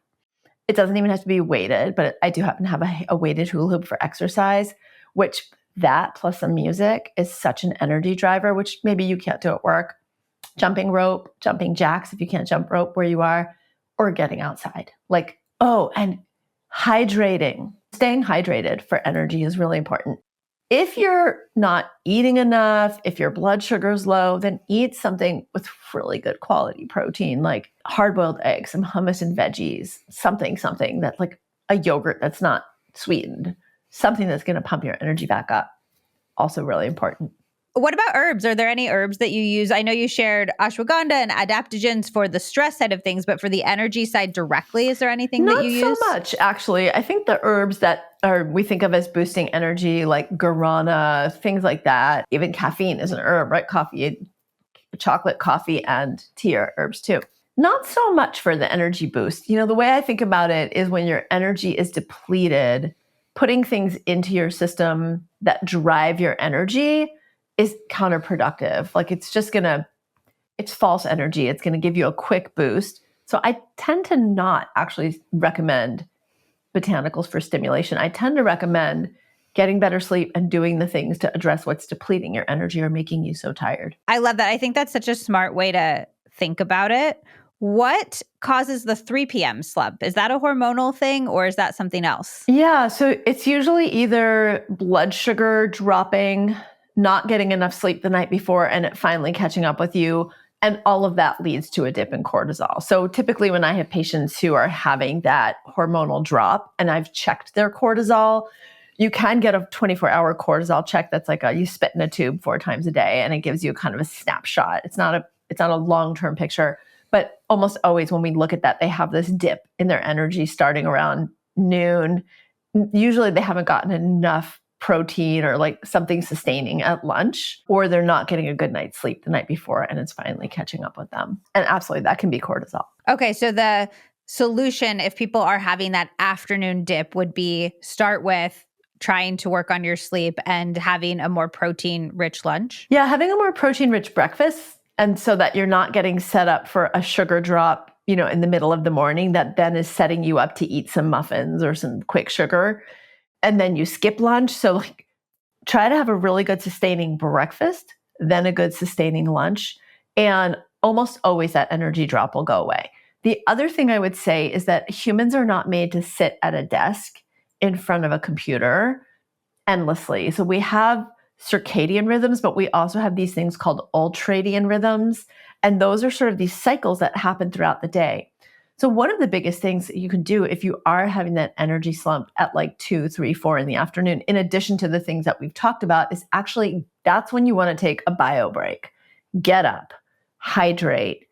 It doesn't even have to be weighted, but I do happen to have a weighted hula hoop for exercise, which that plus some music is such an energy driver, which maybe you can't do at work. Jumping rope, jumping jacks if you can't jump rope where you are, or getting outside. Like, oh, and hydrating. Staying hydrated for energy is really important. If you're not eating enough, if your blood sugar is low, then eat something with really good quality protein, like hard-boiled eggs, some hummus and veggies, something that's like a yogurt that's not sweetened, something that's going to pump your energy back up. Also really important. What about herbs? Are there any herbs that you use? I know you shared ashwagandha and adaptogens for the stress side of things, but for the energy side directly, is there anything that you use? Not so much, actually. I think the herbs that we think of as boosting energy, like guarana, things like that. Even caffeine is an herb, right? Coffee, chocolate, coffee, and tea are herbs too. Not so much for the energy boost. You know, the way I think about it is when your energy is depleted, putting things into your system that drive your energy is counterproductive. Like it's false energy. It's going to give you a quick boost. So I tend to not actually recommend botanicals for stimulation. I tend to recommend getting better sleep and doing the things to address what's depleting your energy or making you so tired. I love that. I think that's such a smart way to think about it. What causes the 3 p.m. slump? Is that a hormonal thing or is that something else? Yeah, so it's usually either blood sugar dropping, not getting enough sleep the night before, and it finally catching up with you. And all of that leads to a dip in cortisol. So typically when I have patients who are having that hormonal drop and I've checked their cortisol, you can get a 24-hour cortisol check that's like you spit in a tube 4 times a day and it gives you kind of a snapshot. It's not a long-term picture, but almost always when we look at that, they have this dip in their energy starting around noon. Usually they haven't gotten enough protein or like something sustaining at lunch, or they're not getting a good night's sleep the night before and it's finally catching up with them. And absolutely, that can be cortisol. Okay, so the solution, if people are having that afternoon dip, would be start with trying to work on your sleep and having a more protein-rich lunch? Yeah, having a more protein-rich breakfast, and so that you're not getting set up for a sugar drop, in the middle of the morning that then is setting you up to eat some muffins or some quick sugar. And then you skip lunch. So like try to have a really good sustaining breakfast, then a good sustaining lunch. And almost always that energy drop will go away. The other thing I would say is that humans are not made to sit at a desk in front of a computer endlessly. So we have circadian rhythms, but we also have these things called ultradian rhythms. And those are sort of these cycles that happen throughout the day. So one of the biggest things that you can do if you are having that energy slump at like 2, 3, 4 in the afternoon, in addition to the things that we've talked about, is actually that's when you want to take a bio break. Get up, hydrate,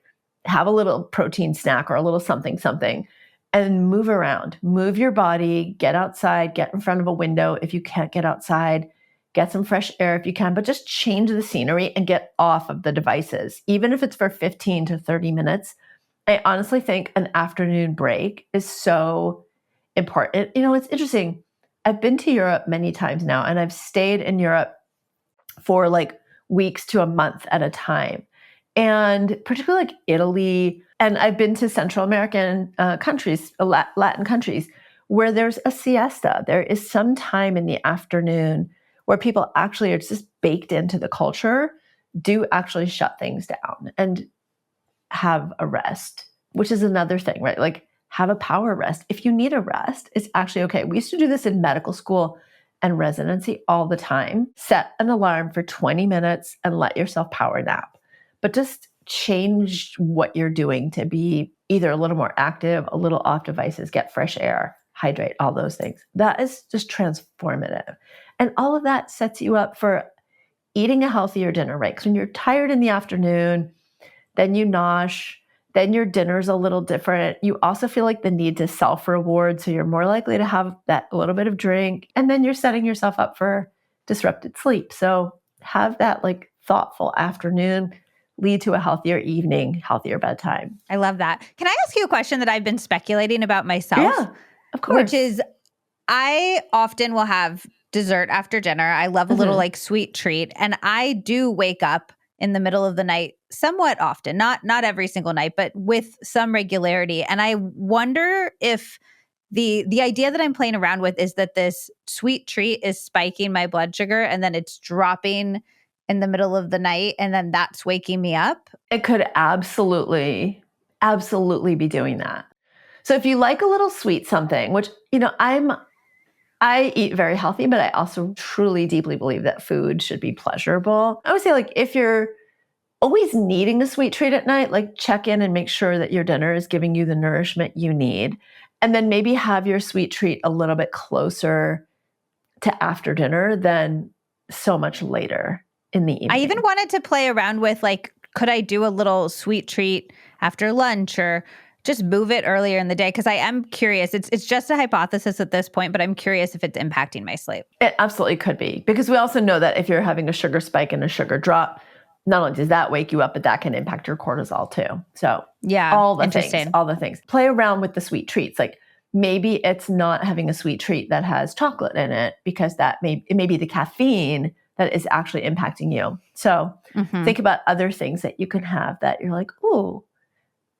have a little protein snack or a little something, and move around. Move your body, get outside, get in front of a window. If you can't get outside, get some fresh air if you can, but just change the scenery and get off of the devices. Even if it's for 15 to 30 minutes, I honestly think an afternoon break is so important. You know, it's interesting. I've been to Europe many times now, and I've stayed in Europe for like weeks to a month at a time. And particularly like Italy, and I've been to Central American countries, Latin countries, where there's a siesta. There is some time in the afternoon where people actually are just baked into the culture, do actually shut things down and have a rest, which is another thing, right? Like have a power rest. If you need a rest, it's actually okay. We used to do this in medical school and residency all the time. Set an alarm for 20 minutes and let yourself power nap. But just change what you're doing to be either a little more active, a little off devices, get fresh air, hydrate, all those things. That is just transformative. And all of that sets you up for eating a healthier dinner, right? Because when you're tired in the afternoon, then you nosh, then your dinner's a little different. You also feel like the need to self-reward. So you're more likely to have that little bit of drink. And then you're setting yourself up for disrupted sleep. So have that like thoughtful afternoon lead to a healthier evening, healthier bedtime. I love that. Can I ask you a question that I've been speculating about myself? Yeah, of course. Which is, I often will have dessert after dinner. I love a little like sweet treat. And I do wake up in the middle of the night somewhat often, not every single night, but with some regularity. And I wonder if the idea that I'm playing around with is that this sweet treat is spiking my blood sugar and then it's dropping in the middle of the night and then that's waking me up. It could absolutely be doing that. So if you like a little sweet something, which, you know, I eat very healthy, but I also truly deeply believe that food should be pleasurable. I would say like if you're always needing a sweet treat at night, like check in and make sure that your dinner is giving you the nourishment you need. And then maybe have your sweet treat a little bit closer to after dinner than so much later in the evening. I even wanted to play around with like, could I do a little sweet treat after lunch or just move it earlier in the day? Because I am curious. It's just a hypothesis at this point, but I'm curious if it's impacting my sleep. It absolutely could be. Because we also know that if you're having a sugar spike and a sugar drop, not only does that wake you up, but that can impact your cortisol too. So yeah, all the things. Play around with the sweet treats. Like maybe it's not having a sweet treat that has chocolate in it because it may be the caffeine that is actually impacting you. So think about other things that you can have that you're like, ooh,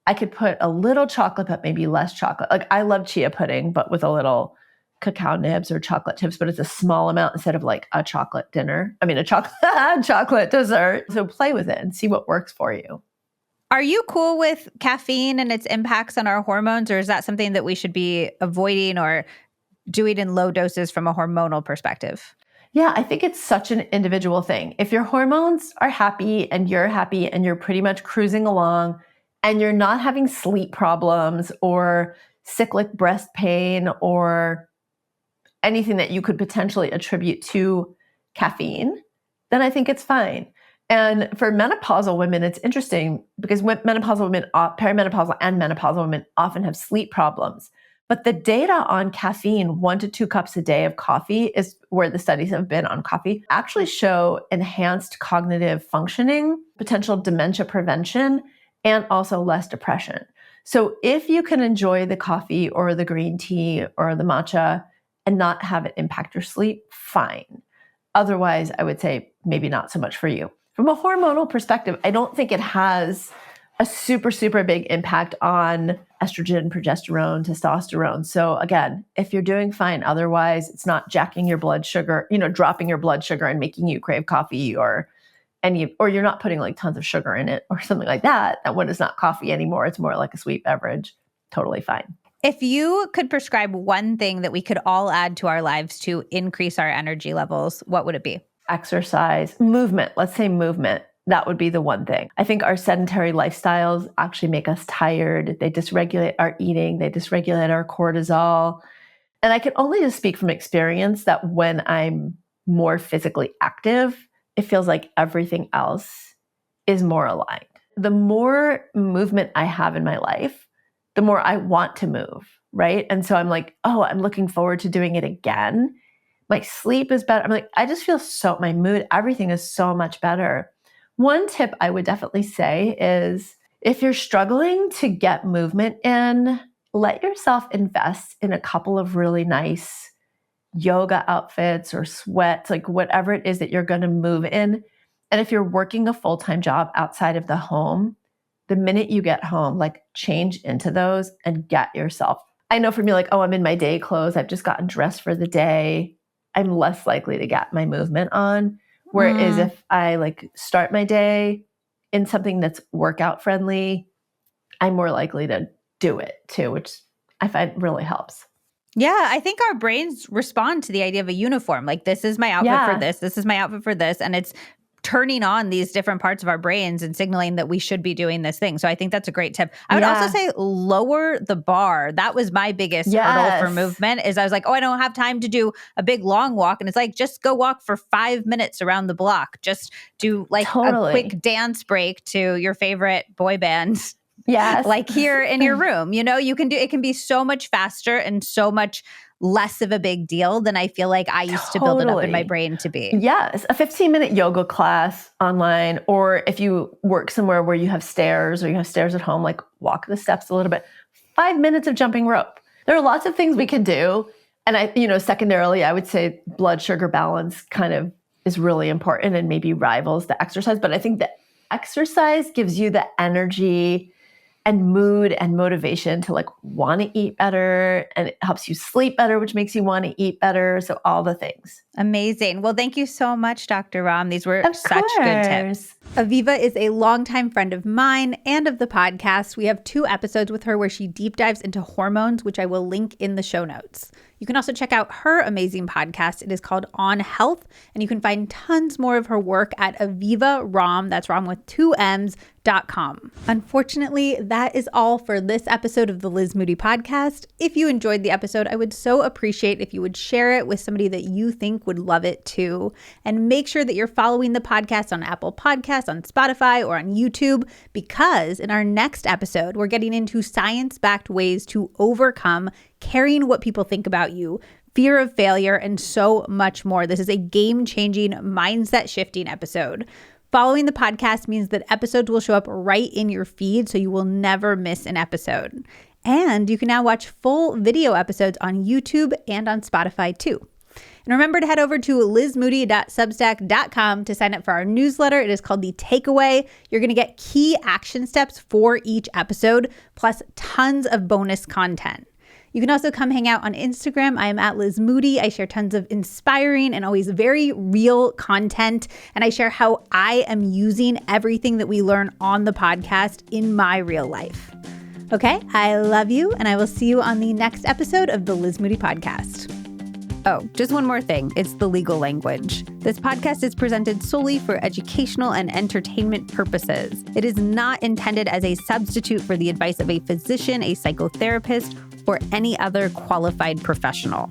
I could put a little chocolate, but maybe less chocolate. Like I love chia pudding, but with a little cacao nibs or chocolate chips, but it's a small amount instead of like a chocolate dinner. I mean, a chocolate dessert. So play with it and see what works for you. Are you cool with caffeine and its impacts on our hormones, or is that something that we should be avoiding or doing in low doses from a hormonal perspective? Yeah, I think it's such an individual thing. If your hormones are happy and you're pretty much cruising along and you're not having sleep problems or cyclic breast pain or anything that you could potentially attribute to caffeine, then I think it's fine. And for menopausal women, it's interesting because menopausal women, perimenopausal and menopausal women often have sleep problems. But the data on caffeine, 1 to 2 cups a day of coffee is where the studies have been on coffee, actually show enhanced cognitive functioning, potential dementia prevention, and also less depression. So if you can enjoy the coffee or the green tea or the matcha and not have it impact your sleep, fine. Otherwise, I would say maybe not so much for you. From a hormonal perspective, I don't think it has a super, super big impact on estrogen, progesterone, testosterone. So again, if you're doing fine, otherwise it's not jacking your blood sugar, dropping your blood sugar and making you crave coffee or you're not putting like tons of sugar in it or something like that. That one is not coffee anymore. It's more like a sweet beverage. Totally fine. If you could prescribe one thing that we could all add to our lives to increase our energy levels, what would it be? Exercise, movement. Let's say movement. That would be the one thing. I think our sedentary lifestyles actually make us tired. They dysregulate our eating. They dysregulate our cortisol. And I can only just speak from experience that when I'm more physically active, it feels like everything else is more aligned. The more movement I have in my life, the more I want to move, right? And so I'm like, oh, I'm looking forward to doing it again. My sleep is better. I'm like, I just feel my mood, everything is so much better. One tip I would definitely say is if you're struggling to get movement in, let yourself invest in a couple of really nice yoga outfits or sweats, like whatever it is that you're going to move in. And if you're working a full-time job outside of the home, the minute you get home, like change into those and get yourself. I know for me, like, oh, I'm in my day clothes. I've just gotten dressed for the day. I'm less likely to get my movement on. Whereas if I like start my day in something that's workout friendly, I'm more likely to do it too, which I find really helps. Yeah, I think our brains respond to the idea of a uniform. Like, this is my outfit for this. This is my outfit for this. And it's turning on these different parts of our brains and signaling that we should be doing this thing. So I think that's a great tip. I would also say lower the bar. That was my biggest hurdle for movement is I was like, oh, I don't have time to do a big long walk. And it's like, just go walk for 5 minutes around the block. Just do like a quick dance break to your favorite boy band. Yes. Like here in your room, you know, you can do, it can be so much faster and so much less of a big deal than I feel like I used to build it up in my brain to be. Yes. A 15-minute yoga class online, or if you work somewhere where you have stairs or you have stairs at home, like walk the steps a little bit. 5 minutes of jumping rope. There are lots of things we can do. And secondarily, I would say blood sugar balance kind of is really important and maybe rivals the exercise. But I think the exercise gives you the energy and mood and motivation to like want to eat better, and it helps you sleep better, which makes you want to eat better. So all the things. Amazing. Well, thank you so much, Dr. ROMM. These were such good tips. Aviva is a longtime friend of mine and of the podcast. We have 2 episodes with her where she deep dives into hormones, which I will link in the show notes. You can also check out her amazing podcast. It is called On Health, and you can find tons more of her work at Aviva ROMM, that's ROMM with 2 M's.com. Unfortunately, that is all for this episode of the Liz Moody Podcast. If you enjoyed the episode, I would so appreciate if you would share it with somebody that you think would love it too. And make sure that you're following the podcast on Apple Podcasts, on Spotify, or on YouTube, because in our next episode, we're getting into science-backed ways to overcome caring what people think about you, fear of failure, and so much more. This is a game-changing, mindset-shifting episode. Following the podcast means that episodes will show up right in your feed, so you will never miss an episode. And you can now watch full video episodes on YouTube and on Spotify too. And remember to head over to lizmoody.substack.com to sign up for our newsletter. It is called The Takeaway. You're going to get key action steps for each episode, plus tons of bonus content. You can also come hang out on Instagram. I am at Liz Moody. I share tons of inspiring and always very real content. And I share how I am using everything that we learn on the podcast in my real life. Okay, I love you, and I will see you on the next episode of the Liz Moody Podcast. Oh, just one more thing. It's the legal language. This podcast is presented solely for educational and entertainment purposes. It is not intended as a substitute for the advice of a physician, a psychotherapist, or any other qualified professional.